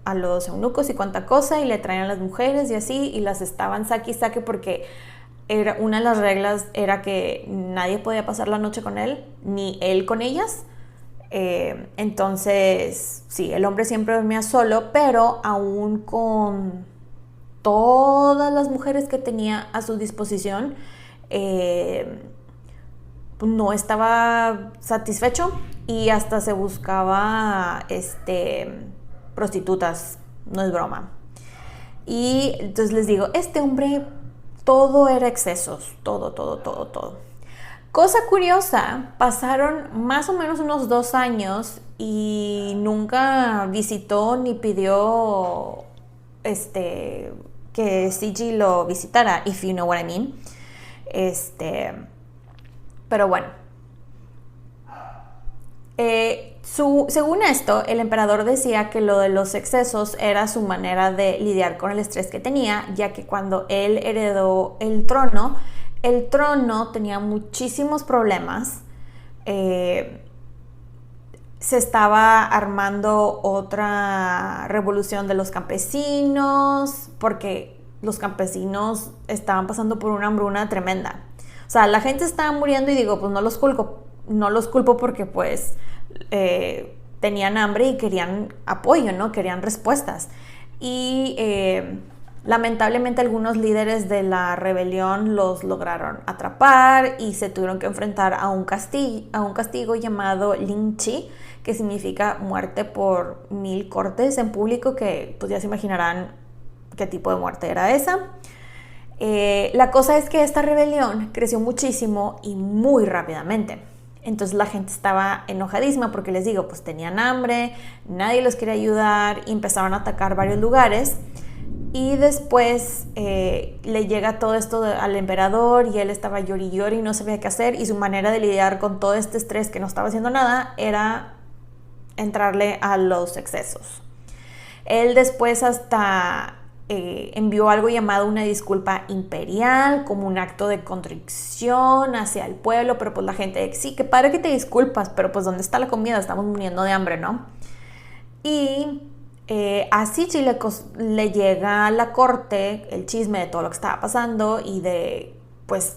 a los eunucos y cuanta cosa, y le traían a las mujeres y así, y las estaban saque y saque porque una de las reglas era que nadie podía pasar la noche con él, ni él con ellas. Entonces, sí, el hombre siempre dormía solo, pero aún con todas las mujeres que tenía a su disposición, no estaba satisfecho y hasta se buscaba prostitutas, no es broma. Y entonces les digo, este hombre todo era excesos, todo. Cosa curiosa, pasaron más o menos unos 2 años y nunca visitó ni pidió que Cigi lo visitara, if you know what I mean. Pero bueno. Según esto, el emperador decía que lo de los excesos era su manera de lidiar con el estrés que tenía, ya que cuando él heredó el trono tenía muchísimos problemas. Se estaba armando otra revolución de los campesinos, porque los campesinos estaban pasando por una hambruna tremenda. O sea, la gente estaba muriendo y digo, pues no los culpo porque pues tenían hambre y querían apoyo, ¿no? Querían respuestas. Y lamentablemente algunos líderes de la rebelión los lograron atrapar y se tuvieron que enfrentar a un castigo llamado Lynchi, que significa muerte por 1000 cortes en público, que pues ya se imaginarán qué tipo de muerte era esa. La cosa es que esta rebelión creció muchísimo y muy rápidamente. Entonces la gente estaba enojadísima porque, les digo, pues tenían hambre, nadie los quería ayudar y empezaron a atacar varios lugares. Y después le llega todo esto al emperador y él estaba llori y no sabía qué hacer, y su manera de lidiar con todo este estrés que no estaba haciendo nada era entrarle a los excesos. Él después hasta envió algo llamado una disculpa imperial, como un acto de contrición hacia el pueblo, pero pues la gente, sí, qué padre que te disculpas, pero pues ¿dónde está la comida? Estamos muriendo de hambre, ¿no? Y a Cigi le llega a la corte el chisme de todo lo que estaba pasando y de, pues,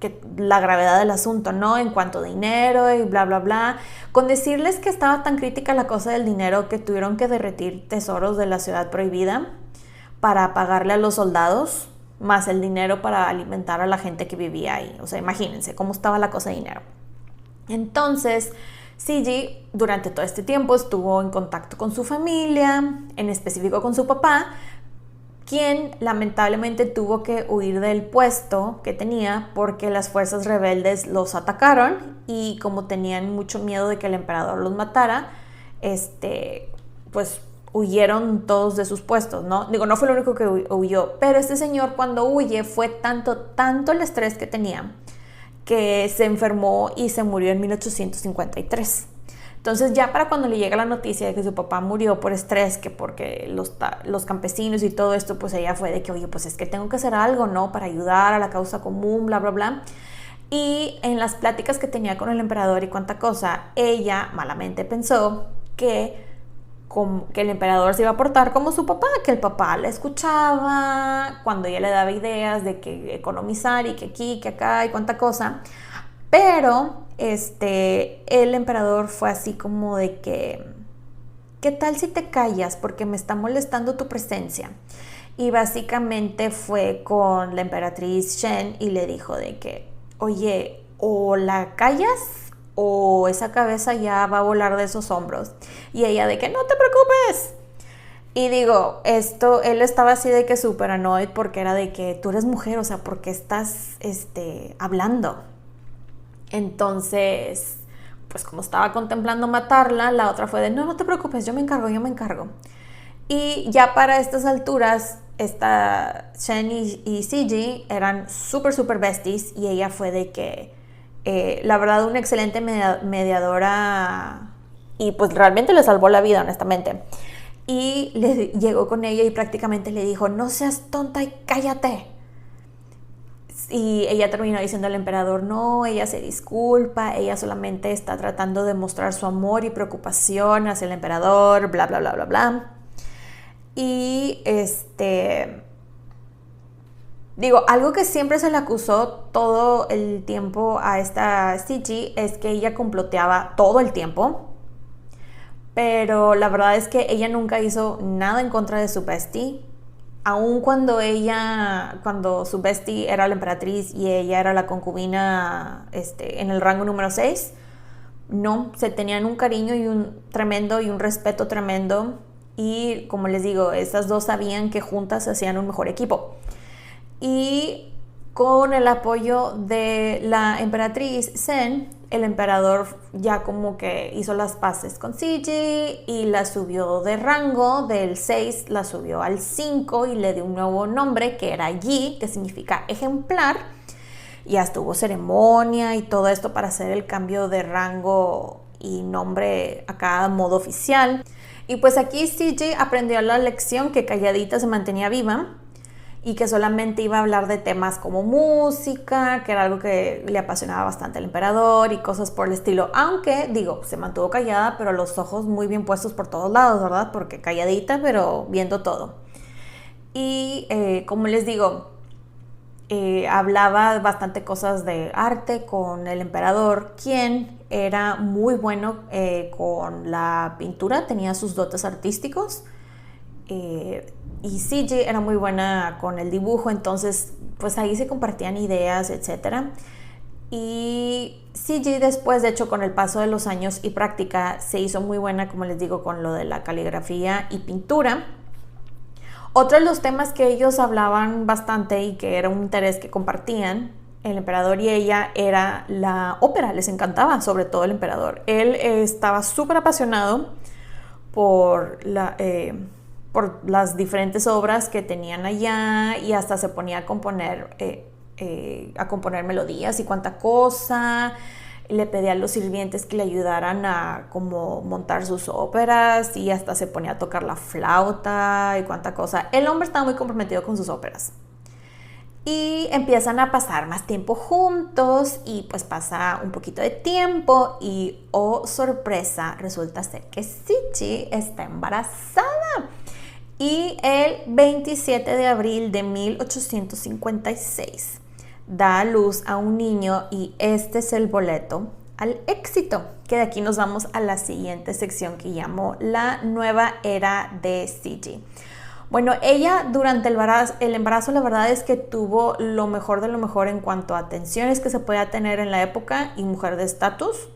que la gravedad del asunto, ¿no? En cuanto a dinero y bla, bla, bla. Con decirles que estaba tan crítica la cosa del dinero que tuvieron que derretir tesoros de la ciudad prohibida para pagarle a los soldados, más el dinero para alimentar a la gente que vivía ahí. O sea, imagínense cómo estaba la cosa de dinero. Entonces, Cigi durante todo este tiempo estuvo en contacto con su familia, en específico con su papá, quien lamentablemente tuvo que huir del puesto que tenía porque las fuerzas rebeldes los atacaron, y como tenían mucho miedo de que el emperador los matara, pues huyeron todos de sus puestos, ¿no? Digo, no fue lo único que huyó, pero este señor cuando huye fue tanto el estrés que tenía que se enfermó y se murió en 1853. Entonces ya para cuando le llega la noticia de que su papá murió por estrés, que porque los campesinos y todo esto, pues ella fue de que, oye, pues es que tengo que hacer algo, ¿no? Para ayudar a la causa común, bla, bla, bla. Y en las pláticas que tenía con el emperador y cuánta cosa, ella malamente pensó que el emperador se iba a portar como su papá, que el papá la escuchaba cuando ella le daba ideas de que economizar y que aquí, que acá y cuánta cosa. Pero el emperador fue así como de que, ¿qué tal si te callas? Porque me está molestando tu presencia. Y básicamente fue con la emperatriz Shen y le dijo de que, oye, o la callas o esa cabeza ya va a volar de esos hombros. Y ella de que no te preocupes. Y digo, él estaba así de que súper annoyed porque era de que tú eres mujer, o sea, ¿por qué estás hablando? Entonces, pues como estaba contemplando matarla, la otra fue de no te preocupes, yo me encargo. Y ya para estas alturas, Shen y Siji eran súper besties y ella fue de que, la verdad, una excelente mediadora y pues realmente le salvó la vida, honestamente. Y llegó con ella y prácticamente le dijo, no seas tonta y cállate. Y ella terminó diciendo al emperador, no, ella se disculpa, ella solamente está tratando de mostrar su amor y preocupación hacia el emperador, bla, bla, bla, bla, bla. Y digo, algo que siempre se le acusó todo el tiempo a esta Siji es que ella comploteaba todo el tiempo. Pero la verdad es que ella nunca hizo nada en contra de su bestie. Aun cuando su bestie era la emperatriz y ella era la concubina en el rango número 6, no, se tenían un cariño y un respeto tremendo. Y como les digo, estas dos sabían que juntas hacían un mejor equipo. Y con el apoyo de la emperatriz Sen, el emperador ya como que hizo las paces con Siji y la subió de rango, del 6 la subió al 5 y le dio un nuevo nombre que era Yi, que significa ejemplar. Y hasta hubo ceremonia y todo esto para hacer el cambio de rango y nombre a cada modo oficial. Y pues aquí Siji aprendió la lección que calladita se mantenía viva y que solamente iba a hablar de temas como música, que era algo que le apasionaba bastante al emperador y cosas por el estilo. Aunque, digo, se mantuvo callada, pero los ojos muy bien puestos por todos lados, ¿verdad? Porque calladita, pero viendo todo. Y como les digo, hablaba bastante cosas de arte con el emperador, quien era muy bueno con la pintura, tenía sus dotes artísticos. Y Siji era muy buena con el dibujo, entonces pues ahí se compartían ideas, etc. Y Siji después, de hecho, con el paso de los años y práctica, se hizo muy buena, como les digo, con lo de la caligrafía y pintura. Otro de los temas que ellos hablaban bastante y que era un interés que compartían el emperador y ella era la ópera, les encantaba, sobre todo el emperador. Él estaba súper apasionado por las diferentes obras que tenían allá y hasta se ponía a componer melodías y cuánta cosa. Le pedía a los sirvientes que le ayudaran a como montar sus óperas y hasta se ponía a tocar la flauta y cuánta cosa. El hombre estaba muy comprometido con sus óperas. Y empiezan a pasar más tiempo juntos y pues pasa un poquito de tiempo y oh sorpresa, resulta ser que Siji está embarazada. Y el 27 de abril de 1856 da a luz a un niño y este es el boleto al éxito, que de aquí nos vamos a la siguiente sección que llamo la nueva era de Siji. Bueno, ella durante el embarazo la verdad es que tuvo lo mejor de lo mejor en cuanto a atenciones que se podía tener en la época y mujer de estatus.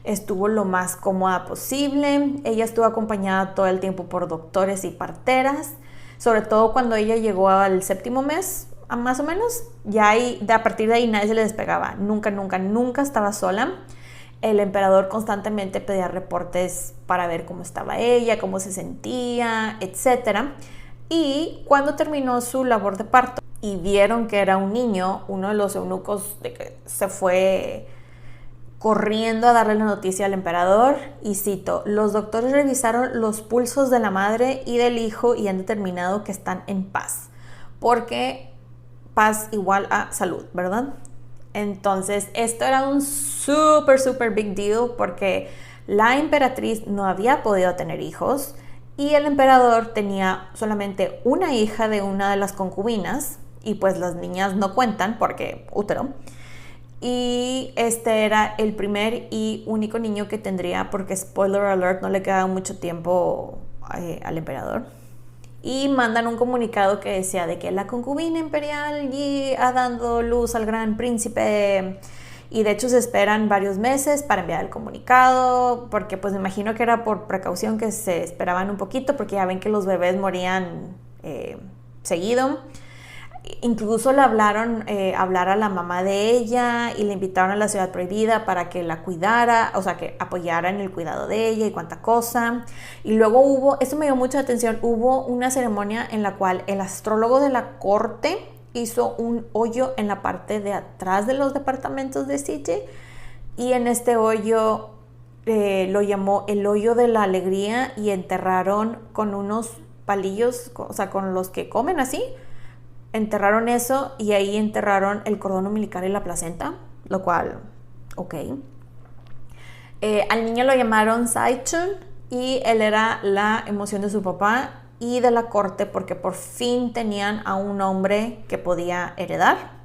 Estuvo lo más cómoda posible. Ella estuvo acompañada todo el tiempo por doctores y parteras, sobre todo cuando ella llegó al 7º mes, más o menos. Ya a partir de ahí nadie se le despegaba. Nunca estaba sola. El emperador constantemente pedía reportes para ver cómo estaba ella, cómo se sentía, etc. Y cuando terminó su labor de parto y vieron que era un niño, uno de los eunucos se fue corriendo a darle la noticia al emperador y cito, los doctores revisaron los pulsos de la madre y del hijo y han determinado que están en paz, porque paz igual a salud, ¿verdad? Entonces esto era un super big deal porque la emperatriz no había podido tener hijos y el emperador tenía solamente una hija de una de las concubinas y pues las niñas no cuentan porque útero. Y este era el primer y único niño que tendría, porque spoiler alert, no le quedaba mucho tiempo al emperador. Y mandan un comunicado que decía de que la concubina imperial y ha dado luz al gran príncipe. Y de hecho se esperan varios meses para enviar el comunicado, porque pues me imagino que era por precaución que se esperaban un poquito, porque ya ven que los bebés morían seguido. incluso le hablaron hablar a la mamá de ella y le invitaron a la ciudad prohibida para que la cuidara, o sea, que apoyara en el cuidado de ella y cuánta cosa. Y luego hubo, esto me dio mucha atención, hubo una ceremonia en la cual el astrólogo de la corte hizo un hoyo en la parte de atrás de los departamentos de CJ, y en este hoyo lo llamó el hoyo de la alegría, y enterraron con unos palillos, o sea, con los que comen así, enterraron eso, y ahí enterraron el cordón umbilical y la placenta, lo cual, ok. Al niño lo llamaron Saichun, y él era la emoción de su papá y de la corte, porque por fin tenían a un hombre que podía heredar.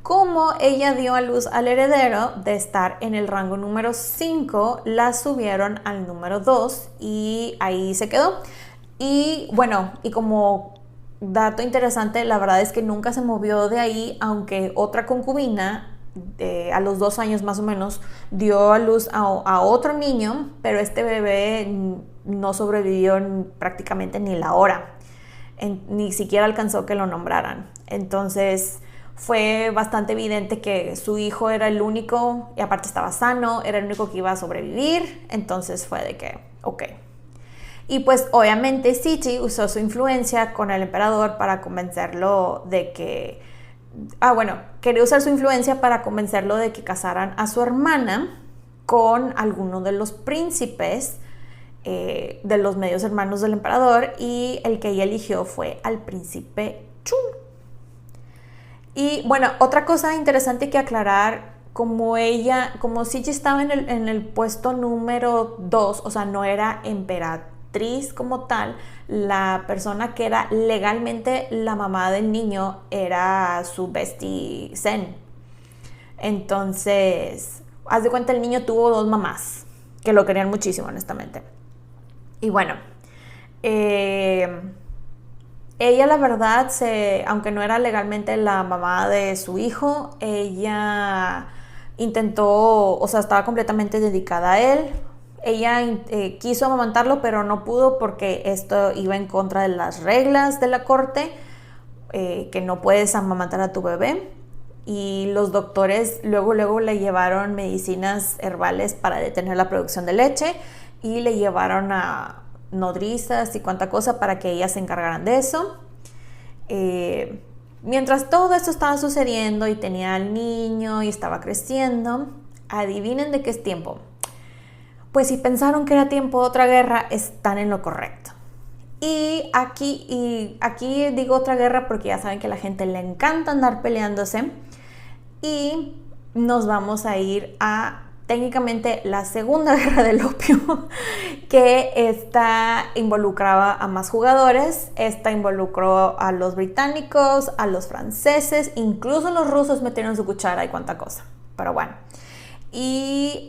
Como ella dio a luz al heredero, de estar en el rango número 5, la subieron al número 2 y ahí se quedó. Y bueno, y como dato interesante, la verdad es que nunca se movió de ahí, aunque otra concubina a los 2 años más o menos dio a luz a otro niño, pero este bebé no sobrevivió prácticamente ni la hora, ni siquiera alcanzó que lo nombraran. Entonces fue bastante evidente que su hijo era el único, y aparte estaba sano, era el único que iba a sobrevivir. Entonces fue de que, ok. Y pues obviamente Cixi usó su influencia con el emperador para convencerlo de que, quería usar su influencia para convencerlo de que casaran a su hermana con alguno de los príncipes de los medios hermanos del emperador, y el que ella eligió fue al príncipe Chun. Y bueno, otra cosa interesante que aclarar, como Cixi estaba en el puesto número 2, o sea, no era emperatriz como tal, la persona que era legalmente la mamá del niño era su bestie Zen. Entonces, haz de cuenta, el niño tuvo 2 mamás que lo querían muchísimo, honestamente. Y bueno, ella, la verdad, aunque no era legalmente la mamá de su hijo, ella intentó, o sea, estaba completamente dedicada a él. Ella quiso amamantarlo, pero no pudo porque esto iba en contra de las reglas de la corte, que no puedes amamantar a tu bebé. Y los doctores luego le llevaron medicinas herbales para detener la producción de leche, y le llevaron a nodrizas y cuánta cosa para que ellas se encargaran de eso. Mientras todo esto estaba sucediendo y tenía al niño y estaba creciendo, adivinen de qué es tiempo. Pues si pensaron que era tiempo de otra guerra, están en lo correcto. Y aquí digo otra guerra porque ya saben que a la gente le encanta andar peleándose, y nos vamos a ir a técnicamente la segunda guerra del opio, que esta involucraba a más jugadores. Esta involucró a los británicos, a los franceses, incluso los rusos metieron su cuchara y cuánta cosa, pero bueno. Y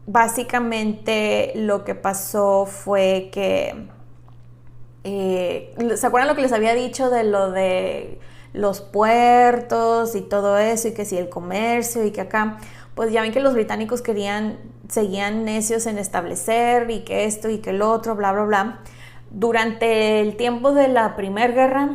básicamente lo que pasó fue que ¿se acuerdan lo que les había dicho de lo de los puertos y todo eso, y que si el comercio y que acá? Pues ya ven que los británicos seguían necios en establecer, y que esto y que el otro, bla, bla, bla. Durante el tiempo de la primera guerra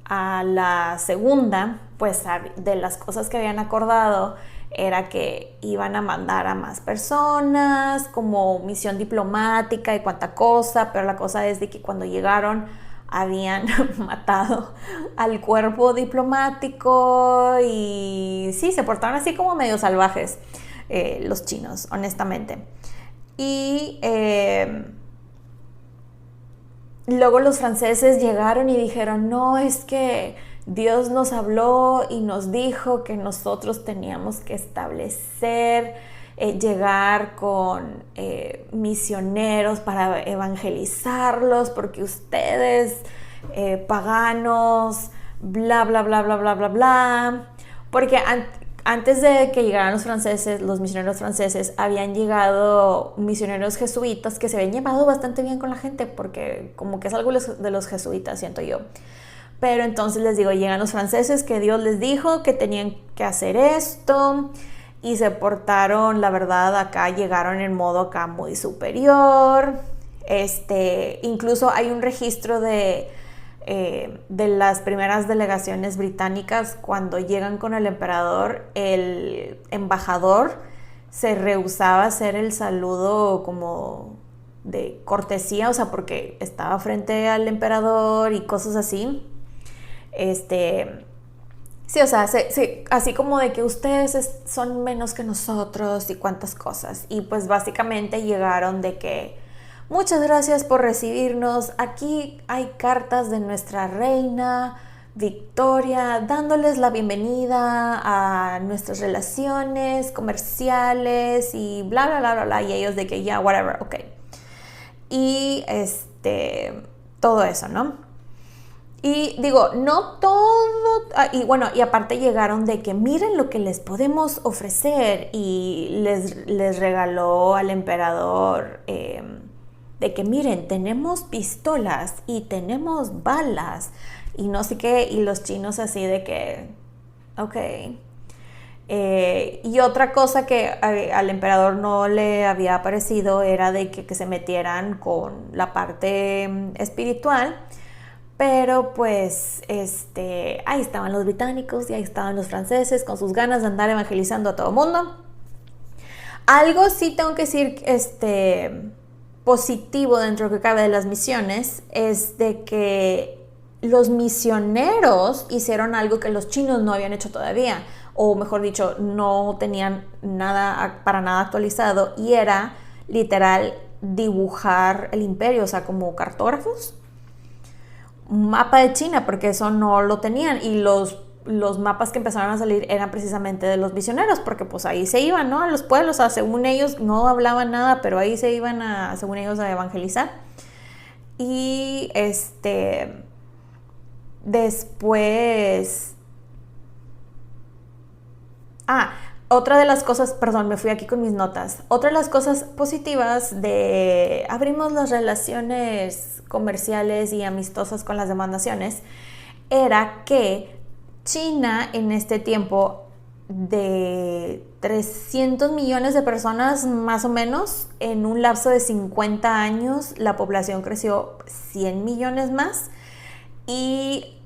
a la segunda, pues de las cosas que habían acordado era que iban a mandar a más personas como misión diplomática y cuánta cosa, pero la cosa es de que cuando llegaron habían matado al cuerpo diplomático, y sí, se portaron así como medio salvajes los chinos, honestamente. Y luego los franceses llegaron y dijeron, no, es que Dios nos habló y nos dijo que nosotros teníamos que establecer, llegar con misioneros para evangelizarlos, porque ustedes, paganos, bla, bla, bla, bla, bla, bla, bla. Porque antes de que llegaran los franceses, los misioneros franceses, habían llegado misioneros jesuitas que se habían llevado bastante bien con la gente, porque como que es algo de los jesuitas, siento yo. Pero entonces les digo, llegan los franceses que Dios les dijo que tenían que hacer esto, y se portaron, la verdad, acá llegaron en modo acá muy superior. Incluso hay un registro de de las primeras delegaciones británicas, cuando llegan con el emperador, el embajador se rehusaba a hacer el saludo como de cortesía, o sea, porque estaba frente al emperador y cosas así. Sí, o sea, así como de que ustedes son menos que nosotros y cuántas cosas. Y pues básicamente llegaron de que muchas gracias por recibirnos. Aquí hay cartas de nuestra reina Victoria dándoles la bienvenida a nuestras relaciones comerciales y bla, bla, bla, bla, bla. Y ellos de que ya, whatever, ok. Y todo eso, ¿no? Y digo, no todo, y bueno, y aparte llegaron de que miren lo que les podemos ofrecer, y les regaló al emperador de que miren, tenemos pistolas y tenemos balas y no sé qué, y los chinos así de que, ok. Y otra cosa que al emperador no le había parecido era de que se metieran con la parte espiritual. Pero pues ahí estaban los británicos y ahí estaban los franceses con sus ganas de andar evangelizando a todo mundo. Algo sí tengo que decir positivo dentro de lo que cabe de las misiones es de que los misioneros hicieron algo que los chinos no habían hecho todavía, o mejor dicho, no tenían para nada actualizado, y era literal dibujar el imperio, o sea, como cartógrafos. Un mapa de China, porque eso no lo tenían, y los mapas que empezaron a salir eran precisamente de los misioneros, porque pues ahí se iban, ¿no? A los pueblos, o sea, según ellos no hablaban nada, pero ahí se iban según ellos, a evangelizar. Y después... otra de las cosas, perdón, me fui aquí con mis notas. Otra de las cosas positivas de abrimos las relaciones comerciales y amistosas con las demás naciones era que China en este tiempo, de 300 millones de personas más o menos, en un lapso de 50 años la población creció 100 millones más, y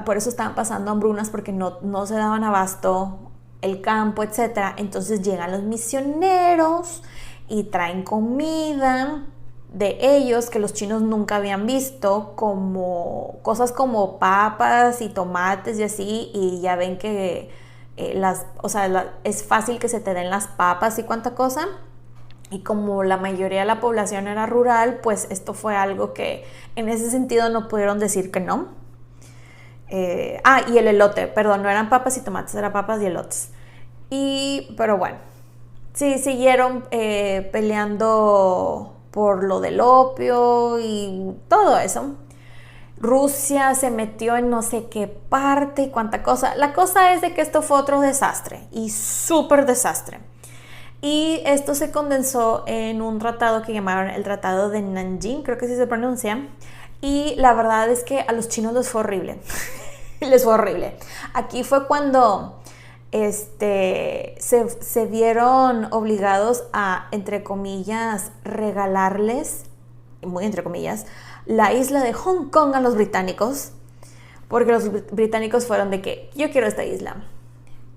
por eso estaban pasando hambrunas, porque no se daban abasto el campo, etcétera. Entonces llegan los misioneros y traen comida de ellos que los chinos nunca habían visto, como cosas como papas y tomates y así, y ya ven que es fácil que se te den las papas y cuánta cosa. Y como la mayoría de la población era rural, pues esto fue algo que en ese sentido no pudieron decir que no. Y el elote, perdón, no eran papas y tomates, eran papas y elotes. Pero bueno, sí, siguieron peleando por lo del opio y todo eso. Rusia se metió en no sé qué parte y cuánta cosa. La cosa es de que esto fue otro desastre, y súper desastre. Y esto se condensó en un tratado que llamaron el Tratado de Nanjing, creo que así se pronuncia. Y la verdad es que a los chinos les fue horrible. Les fue horrible. Aquí fue cuando se vieron obligados a, entre comillas, regalarles, muy entre comillas, la isla de Hong Kong a los británicos, porque los británicos fueron de que yo quiero esta isla.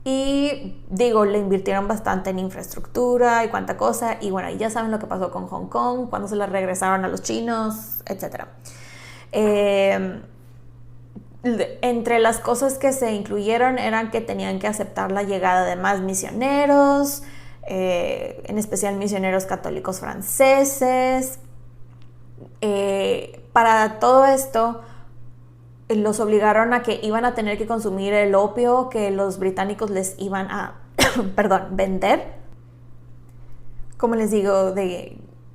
Y digo, le invirtieron bastante en infraestructura y cuánta cosa, y bueno, ya saben lo que pasó con Hong Kong, cuando se la regresaron a los chinos, etc. Entre las cosas que se incluyeron eran que tenían que aceptar la llegada de más misioneros, en especial misioneros católicos franceses. Para todo esto los obligaron a que iban a tener que consumir el opio que los británicos les iban a vender. Como les digo,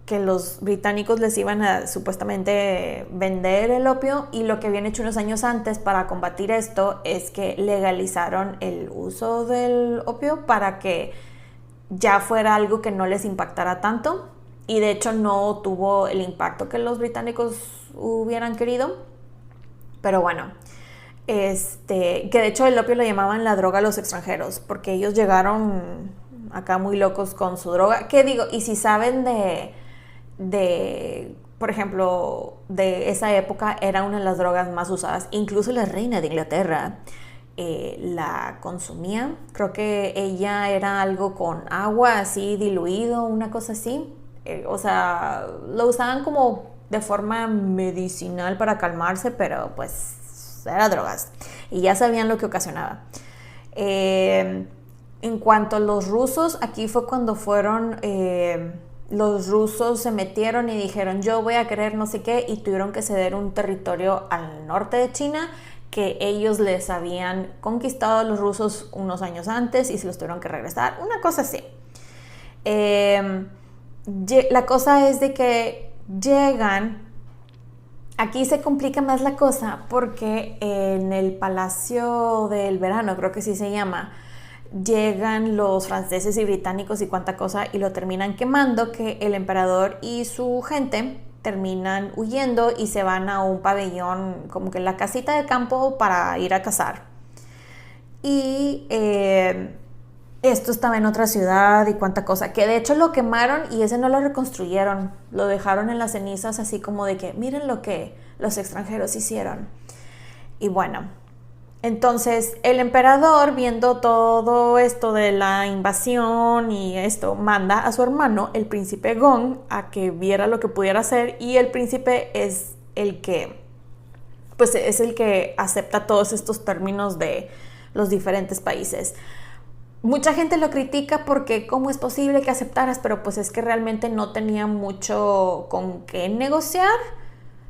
que los británicos les iban a supuestamente vender el opio, y lo que habían hecho unos años antes para combatir esto es que legalizaron el uso del opio para que ya fuera algo que no les impactara tanto, y de hecho no tuvo el impacto que los británicos hubieran querido. Pero bueno, que de hecho el opio lo llamaban la droga a los extranjeros, porque ellos llegaron acá muy locos con su droga. ¿Qué digo? Y si saben de por ejemplo, de esa época era una de las drogas más usadas. Incluso la reina de Inglaterra la consumía. Creo que ella era algo con agua así diluido, una cosa así. O sea, lo usaban como de forma medicinal para calmarse, pero pues era drogas. Y ya sabían lo que ocasionaba. En cuanto a los rusos, aquí fue cuando fueron... los rusos se metieron y dijeron yo voy a querer no sé qué y tuvieron que ceder un territorio al norte de China que ellos les habían conquistado a los rusos unos años antes y se los tuvieron que regresar, una cosa así. La cosa es de que llegan, aquí se complica más la cosa porque en el Palacio del Verano, creo que sí se llama, llegan los franceses y británicos y cuánta cosa y lo terminan quemando, que el emperador y su gente terminan huyendo y se van a un pabellón, como que la casita de campo para ir a cazar. Y esto estaba en otra ciudad y cuánta cosa, que de hecho lo quemaron y ese no lo reconstruyeron, lo dejaron en las cenizas así como de que miren lo que los extranjeros hicieron. Y bueno, entonces el emperador, viendo todo esto de la invasión y esto, manda a su hermano, el príncipe Gong, a que viera lo que pudiera hacer, y el príncipe es el que, pues es el que acepta todos estos términos de los diferentes países. Mucha gente lo critica porque cómo es posible que aceptaras, pero pues es que realmente no tenía mucho con qué negociar.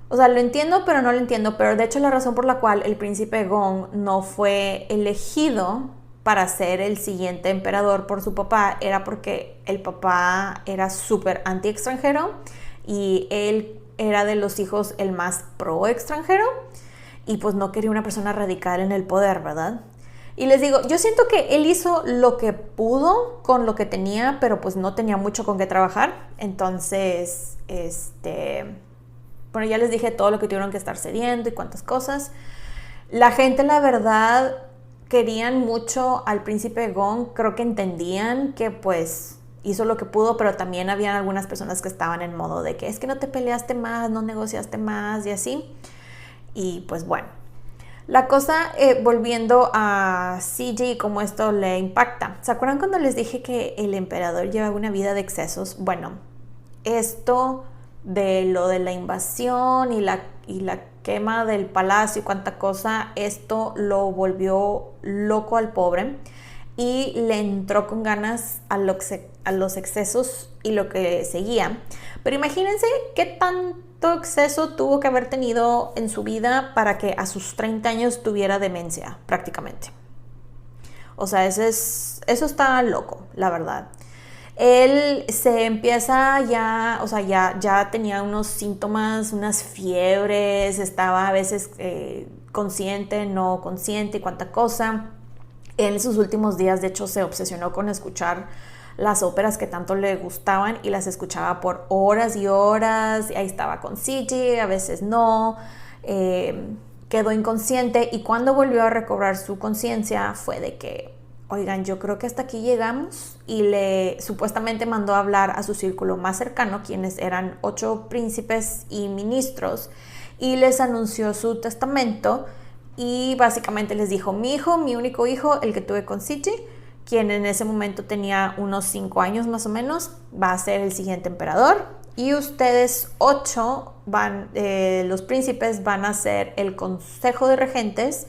O sea, lo entiendo, pero no lo entiendo. Pero de hecho la razón por la cual el príncipe Gong no fue elegido para ser el siguiente emperador por su papá era porque el papá era súper anti-extranjero y él era de los hijos el más pro-extranjero y pues no quería una persona radical en el poder, ¿verdad? Y les digo, yo siento que él hizo lo que pudo con lo que tenía, pero pues no tenía mucho con qué trabajar. Entonces, bueno, ya les dije todo lo que tuvieron que estar cediendo y cuántas cosas. La gente, la verdad, querían mucho al príncipe Gong. Creo que entendían que pues hizo lo que pudo, pero también habían algunas personas que estaban en modo de que es que no te peleaste más, no negociaste más y así. Y pues bueno, la cosa, volviendo a CJ y cómo esto le impacta. ¿Se acuerdan cuando les dije que el emperador llevaba una vida de excesos? Bueno, esto de lo de la invasión y la quema del palacio y cuánta cosa, esto lo volvió loco al pobre y le entró con ganas a los excesos y lo que seguía. Pero imagínense qué tanto exceso tuvo que haber tenido en su vida para que a sus 30 años tuviera demencia, prácticamente. O sea, eso está loco, la verdad. Él se empieza ya, o sea, ya tenía unos síntomas, unas fiebres, estaba a veces consciente, no consciente y cuánta cosa. En sus últimos días, de hecho, se obsesionó con escuchar las óperas que tanto le gustaban y las escuchaba por horas y horas. Ahí estaba con CJ, a veces no. Quedó inconsciente y cuando volvió a recobrar su conciencia fue de que, oigan, yo creo que hasta aquí llegamos, y le supuestamente mandó a hablar a su círculo más cercano, quienes eran 8 príncipes y ministros, y les anunció su testamento y básicamente les dijo, mi hijo, mi único hijo, el que tuve con CJ, quien en ese momento tenía unos 5 años más o menos, va a ser el siguiente emperador, y ustedes 8 los príncipes van a ser el consejo de regentes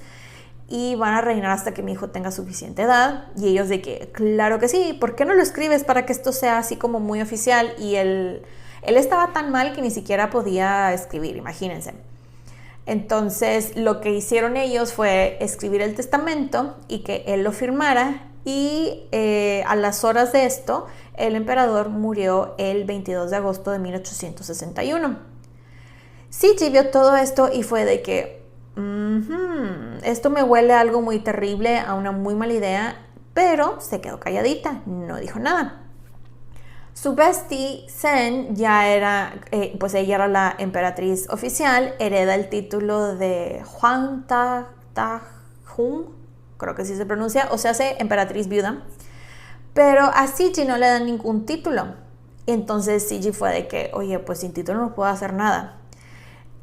y van a reinar hasta que mi hijo tenga suficiente edad. Y ellos de que, claro que sí, ¿por qué no lo escribes para que esto sea así como muy oficial? Y él estaba tan mal que ni siquiera podía escribir, imagínense. Entonces lo que hicieron ellos fue escribir el testamento y que él lo firmara, y a las horas de esto el emperador murió el 22 de agosto de 1861. CJ vio todo esto y fue de que esto me huele a algo muy terrible, a una muy mala idea, pero se quedó calladita, no dijo nada. Su bestie, Sen, ya era, pues ella era la emperatriz oficial, hereda el título de Huang Ta-Jung, creo que sí se pronuncia, o sea, hace emperatriz viuda, pero a CJ no le dan ningún título. Y entonces Siji fue de que, oye, pues sin título no puedo hacer nada.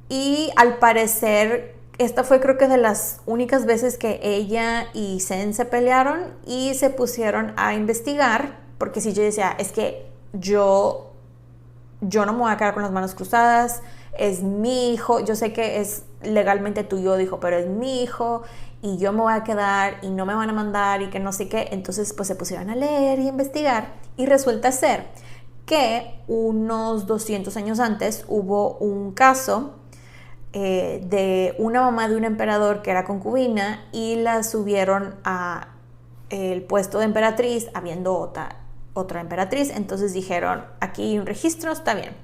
Y al parecer, esta fue creo que de las únicas veces que ella y Zen se pelearon y se pusieron a investigar, porque Siji decía, es que yo no me voy a quedar con las manos cruzadas, es mi hijo, yo sé que es legalmente tuyo, dijo, pero es mi hijo y yo me voy a quedar y no me van a mandar y que no sé qué. Entonces pues se pusieron a leer y investigar y resulta ser que unos 200 años antes hubo un caso de una mamá de un emperador que era concubina y la subieron a el puesto de emperatriz habiendo otra emperatriz. Entonces dijeron, aquí hay un registro, está bien.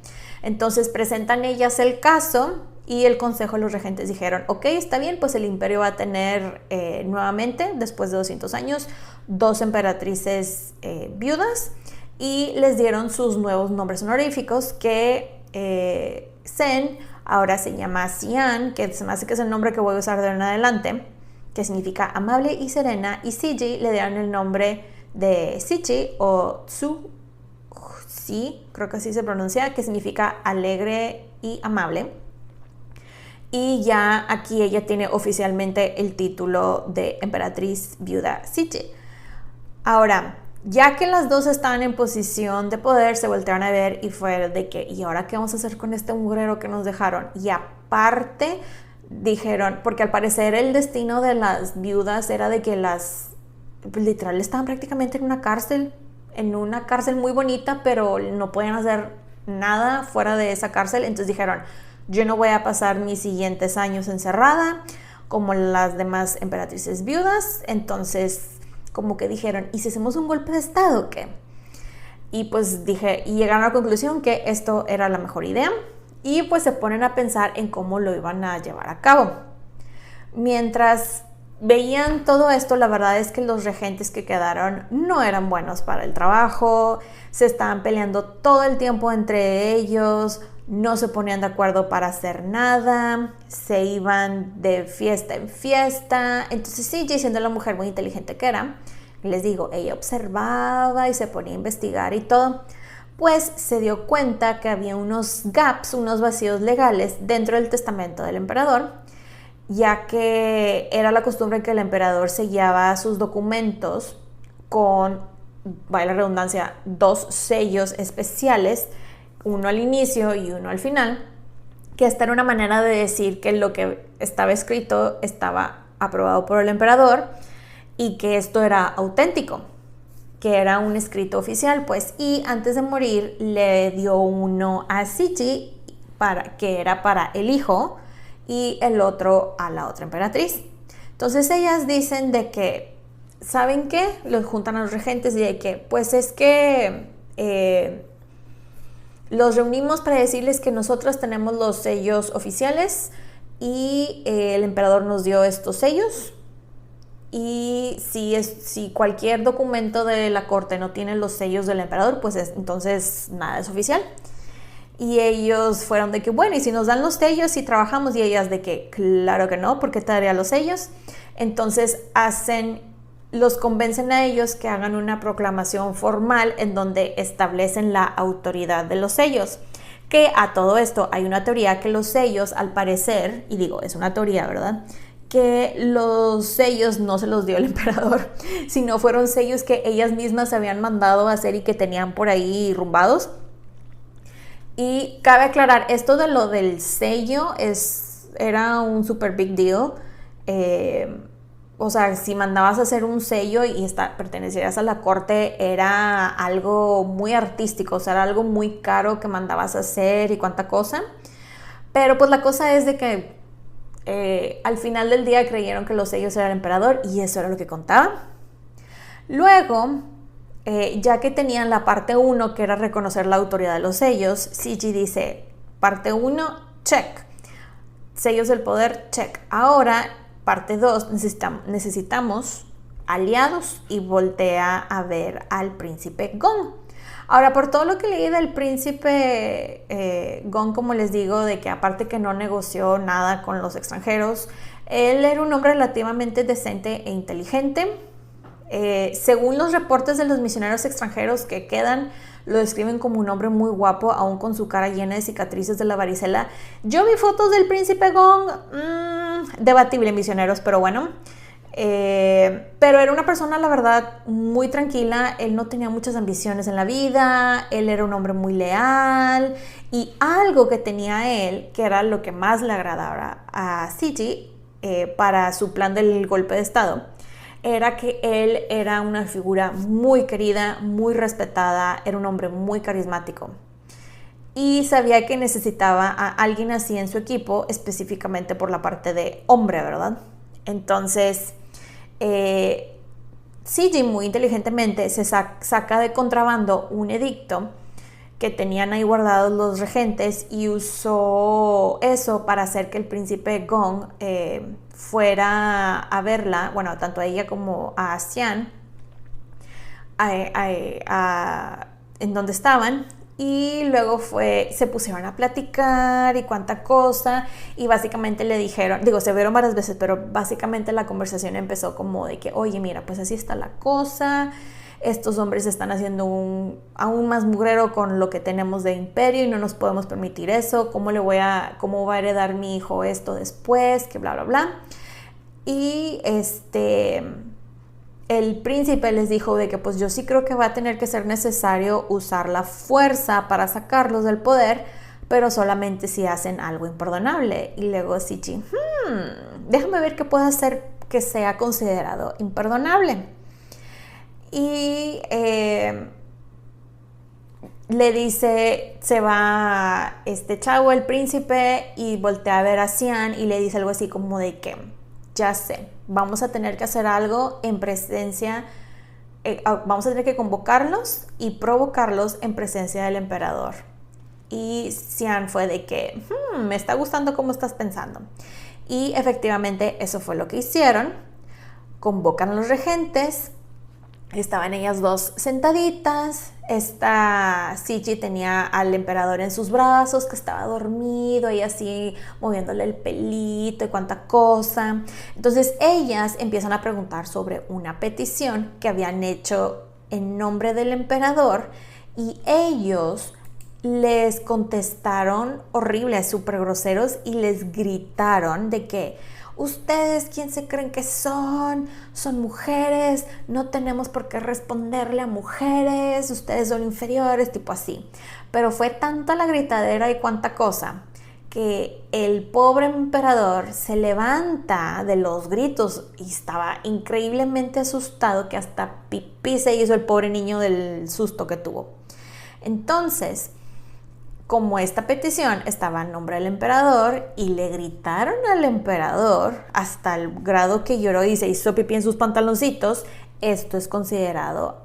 Entonces presentan ellas el caso y el consejo de los regentes dijeron, ok, está bien, pues el imperio va a tener nuevamente, después de 200 años, 2 emperatrices viudas y les dieron sus nuevos nombres honoríficos que Zen ahora se llama Xian, que se me hace que es el nombre que voy a usar de ahora en adelante, que significa amable y serena, y Siji le dieron el nombre de Sichi o Tsu, sí, creo que así se pronuncia, que significa alegre y amable. Y ya aquí ella tiene oficialmente el título de emperatriz viuda Sichi. Ahora, ya que las dos estaban en posición de poder, se voltearon a ver y fue de que, ¿y ahora qué vamos a hacer con este mugrero que nos dejaron? Y aparte dijeron, porque al parecer el destino de las viudas era de que literal estaban prácticamente en una cárcel muy bonita, pero no podían hacer nada fuera de esa cárcel. Entonces dijeron, yo no voy a pasar mis siguientes años encerrada como las demás emperatrices viudas. Entonces como que dijeron, ¿y si hacemos un golpe de estado o qué? Y pues y llegaron a la conclusión que esto era la mejor idea y pues se ponen a pensar en cómo lo iban a llevar a cabo. Mientras veían todo esto, la verdad es que los regentes que quedaron no eran buenos para el trabajo, se estaban peleando todo el tiempo entre ellos, no se ponían de acuerdo para hacer nada, se iban de fiesta en fiesta. Entonces Siji, siendo la mujer muy inteligente que era, les digo, ella observaba y se ponía a investigar y todo, pues se dio cuenta que había unos gaps, unos vacíos legales dentro del testamento del emperador, ya que era la costumbre que el emperador sellaba sus documentos con, vaya la redundancia, 2 sellos especiales, uno al inicio y uno al final, que esta era una manera de decir que lo que estaba escrito estaba aprobado por el emperador y que esto era auténtico, que era un escrito oficial, pues. Y antes de morir le dio uno a Siji, que era para el hijo, y el otro a la otra emperatriz. Entonces ellas dicen de que, ¿saben qué? Los juntan a los regentes y de que, pues es que los reunimos para decirles que nosotros tenemos los sellos oficiales y el emperador nos dio estos sellos, y si cualquier documento de la corte no tiene los sellos del emperador, pues entonces nada es oficial. Y ellos fueron de que, bueno, y si nos dan los sellos y trabajamos, y ellas de que, claro que no, porque te daría los sellos. Entonces los convencen a ellos que hagan una proclamación formal en donde establecen la autoridad de los sellos. Que a todo esto hay una teoría que los sellos, al parecer, y digo, es una teoría, ¿verdad?, que los sellos no se los dio el emperador, sino fueron sellos que ellas mismas habían mandado a hacer y que tenían por ahí rumbados. Y cabe aclarar, esto de lo del sello era un super big deal. O sea, si mandabas a hacer un sello y pertenecieras a la corte, era algo muy artístico, o sea, era algo muy caro que mandabas a hacer y cuánta cosa. Pero pues la cosa es de que al final del día creyeron que los sellos eran el emperador y eso era lo que contaba. Luego, ya que tenían la parte 1, que era reconocer la autoridad de los sellos, Siji dice, parte 1, check. Sellos del poder, check. Ahora, parte 2, necesitamos aliados, y voltea a ver al príncipe Gon. Ahora, por todo lo que leí del príncipe Gon, como les digo, de que aparte que no negoció nada con los extranjeros, él era un hombre relativamente decente e inteligente. Según los reportes de los misioneros extranjeros que quedan, lo describen como un hombre muy guapo, aún con su cara llena de cicatrices de la varicela. Yo vi fotos del príncipe Gong, debatible, misioneros, pero bueno. Pero era una persona, la verdad, muy tranquila. Él no tenía muchas ambiciones en la vida, él era un hombre muy leal, y algo que tenía él, que era lo que más le agradaba a Ciji para su plan del golpe de estado, era que él era una figura muy querida, muy respetada, era un hombre muy carismático. Y sabía que necesitaba a alguien así en su equipo, específicamente por la parte de hombre, ¿verdad? Entonces, Ciji muy inteligentemente se saca de contrabando un edicto que tenían ahí guardados los regentes y usó eso para hacer que el príncipe Gong fuera a verla, bueno, tanto a ella como a Xian, en donde estaban. Y luego se pusieron a platicar y cuánta cosa, y básicamente le dijeron, se vieron varias veces, pero básicamente la conversación empezó como de que, oye, mira, pues así está la cosa, estos hombres están haciendo aún más mugrero con lo que tenemos de imperio y no nos podemos permitir eso, ¿cómo va a heredar mi hijo esto después? Que bla, bla, bla. Y el príncipe les dijo de que pues yo sí creo que va a tener que ser necesario usar la fuerza para sacarlos del poder, pero solamente si hacen algo imperdonable. Y luego Ciji, déjame ver qué puedo hacer que sea considerado imperdonable. Y le dice, se va este chavo, el príncipe, y voltea a ver a Xian y le dice algo así como de que, ya sé, vamos a tener que hacer algo en presencia, vamos a tener que convocarlos y provocarlos en presencia del emperador. Y Xian fue de que, me está gustando cómo estás pensando. Y efectivamente eso fue lo que hicieron. Convocan a los regentes. Estaban ellas dos sentaditas. Ciji tenía al emperador en sus brazos, que estaba dormido, y así moviéndole el pelito y cuánta cosa. Entonces ellas empiezan a preguntar sobre una petición que habían hecho en nombre del emperador, y ellos les contestaron horribles, súper groseros, y les gritaron de que ustedes, ¿quién se creen que son? Son mujeres, no tenemos por qué responderle a mujeres, ustedes son inferiores, tipo así. Pero fue tanta la gritadera y cuánta cosa que el pobre emperador se levanta de los gritos y estaba increíblemente asustado, que hasta pipí se hizo el pobre niño del susto que tuvo. Entonces, como esta petición estaba en nombre del emperador y le gritaron al emperador hasta el grado que lloró y se hizo pipí en sus pantaloncitos, esto es considerado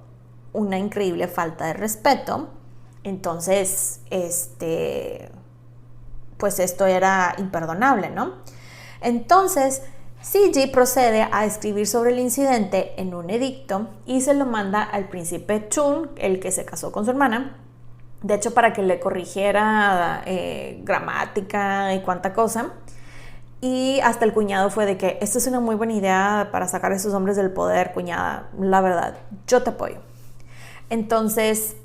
una increíble falta de respeto. Entonces, pues esto era imperdonable, ¿no? Entonces, Ciji procede a escribir sobre el incidente en un edicto y se lo manda al príncipe Chun, el que se casó con su hermana. De hecho, para que le corrigiera gramática y cuánta cosa. Y hasta el cuñado fue de que esto es una muy buena idea para sacar a esos hombres del poder, cuñada. La verdad, yo te apoyo. Entonces,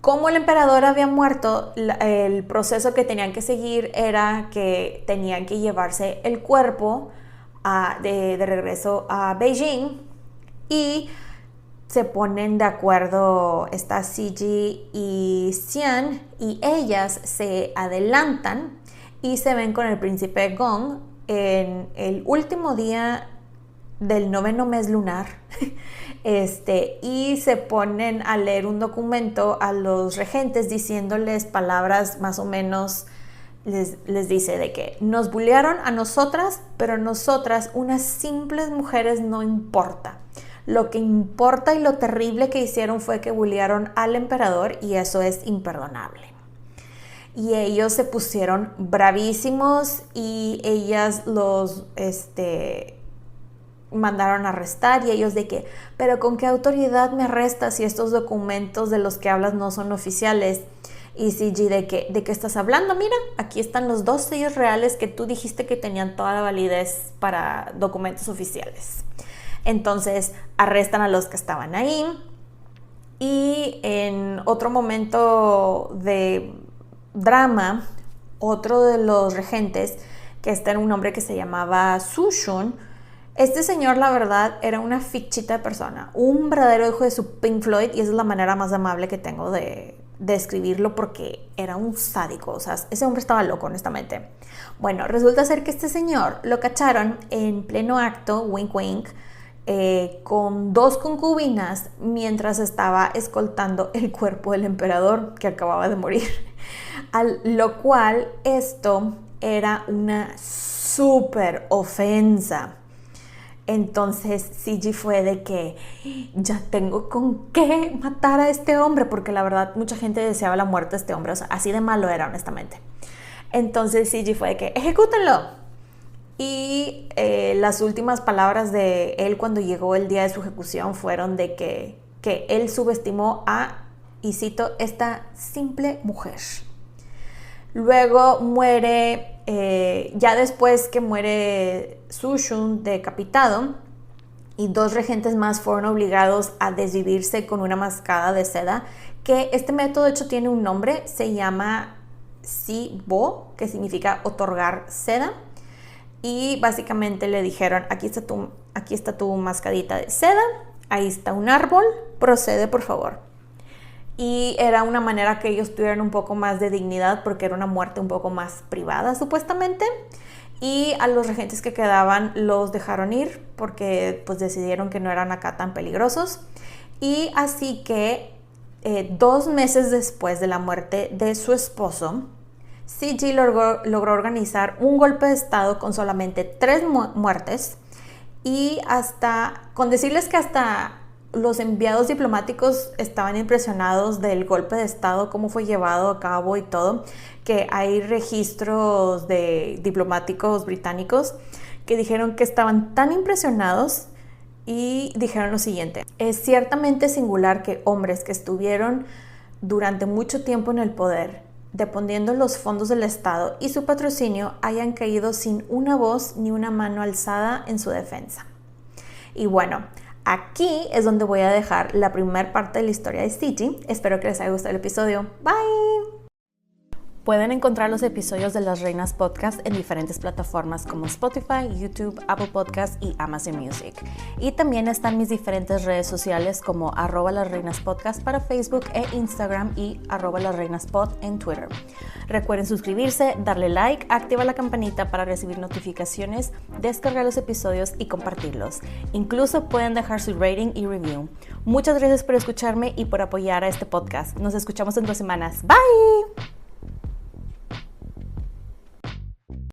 como el emperador había muerto, el proceso que tenían que seguir era que tenían que llevarse el cuerpo de regreso a Beijing, y se ponen de acuerdo Ciji y Xian, y ellas se adelantan y se ven con el príncipe Gong en el último día del 9º mes lunar. Y se ponen a leer un documento a los regentes diciéndoles palabras más o menos, les dice de que nos bullearon a nosotras, pero nosotras, unas simples mujeres, no importa. Lo que importa y lo terrible que hicieron fue que bullearon al emperador, y eso es imperdonable. Y ellos se pusieron bravísimos y ellas los mandaron a arrestar, y ellos de que, pero ¿con qué autoridad me arrestas si estos documentos de los que hablas no son oficiales? Y Ciji ¿de qué estás hablando? Mira, aquí están los 2 sellos reales que tú dijiste que tenían toda la validez para documentos oficiales. Entonces arrestan a los que estaban ahí, Y en otro momento de drama, otro de los regentes, que este era un hombre que se llamaba Sushun, este señor, la verdad, era una fichita de persona, un verdadero hijo de su Pink Floyd, y esa es la manera más amable que tengo de describirlo, porque era un sádico. O sea, ese hombre estaba loco, honestamente. Bueno, resulta ser que este señor lo cacharon en pleno acto, wink wink, con 2 concubinas mientras estaba escoltando el cuerpo del emperador que acababa de morir. Lo cual esto era una súper ofensa. Entonces CG fue de que ya tengo con qué matar a este hombre, porque la verdad mucha gente deseaba la muerte de este hombre, o sea, así de malo era, honestamente. Entonces CG fue de que ejecútenlo. Y las últimas palabras de él cuando llegó el día de su ejecución fueron de que él subestimó a, y cito, esta simple mujer. Luego muere, ya después que muere Sushun decapitado, y 2 regentes más fueron obligados a desvivirse con una mascada de seda, que este método de hecho tiene un nombre, se llama Si-Bo, que significa otorgar seda. Y básicamente le dijeron, aquí está tu mascadita de seda, ahí está un árbol, procede por favor. Y era una manera que ellos tuvieran un poco más de dignidad, porque era una muerte un poco más privada supuestamente. Y a los regentes que quedaban los dejaron ir porque pues decidieron que no eran acá tan peligrosos. Y así que 2 meses después de la muerte de su esposo, CG logró organizar un golpe de estado con solamente 3 muertes, y con decirles que hasta los enviados diplomáticos estaban impresionados del golpe de estado, cómo fue llevado a cabo y todo, que hay registros de diplomáticos británicos que dijeron que estaban tan impresionados y dijeron lo siguiente: es ciertamente singular que hombres que estuvieron durante mucho tiempo en el poder, dependiendo de los fondos del Estado y su patrocinio, hayan caído sin una voz ni una mano alzada en su defensa. Y bueno, aquí es donde voy a dejar la primera parte de la historia de CG. Espero que les haya gustado el episodio. Bye. Pueden encontrar los episodios de Las Reinas Podcast en diferentes plataformas como Spotify, YouTube, Apple Podcast y Amazon Music. Y también están mis diferentes redes sociales como @lasreinaspodcast para Facebook e Instagram y @lasreinaspod en Twitter. Recuerden suscribirse, darle like, activar la campanita para recibir notificaciones, descargar los episodios y compartirlos. Incluso pueden dejar su rating y review. Muchas gracias por escucharme y por apoyar a este podcast. Nos escuchamos en 2 semanas. Bye.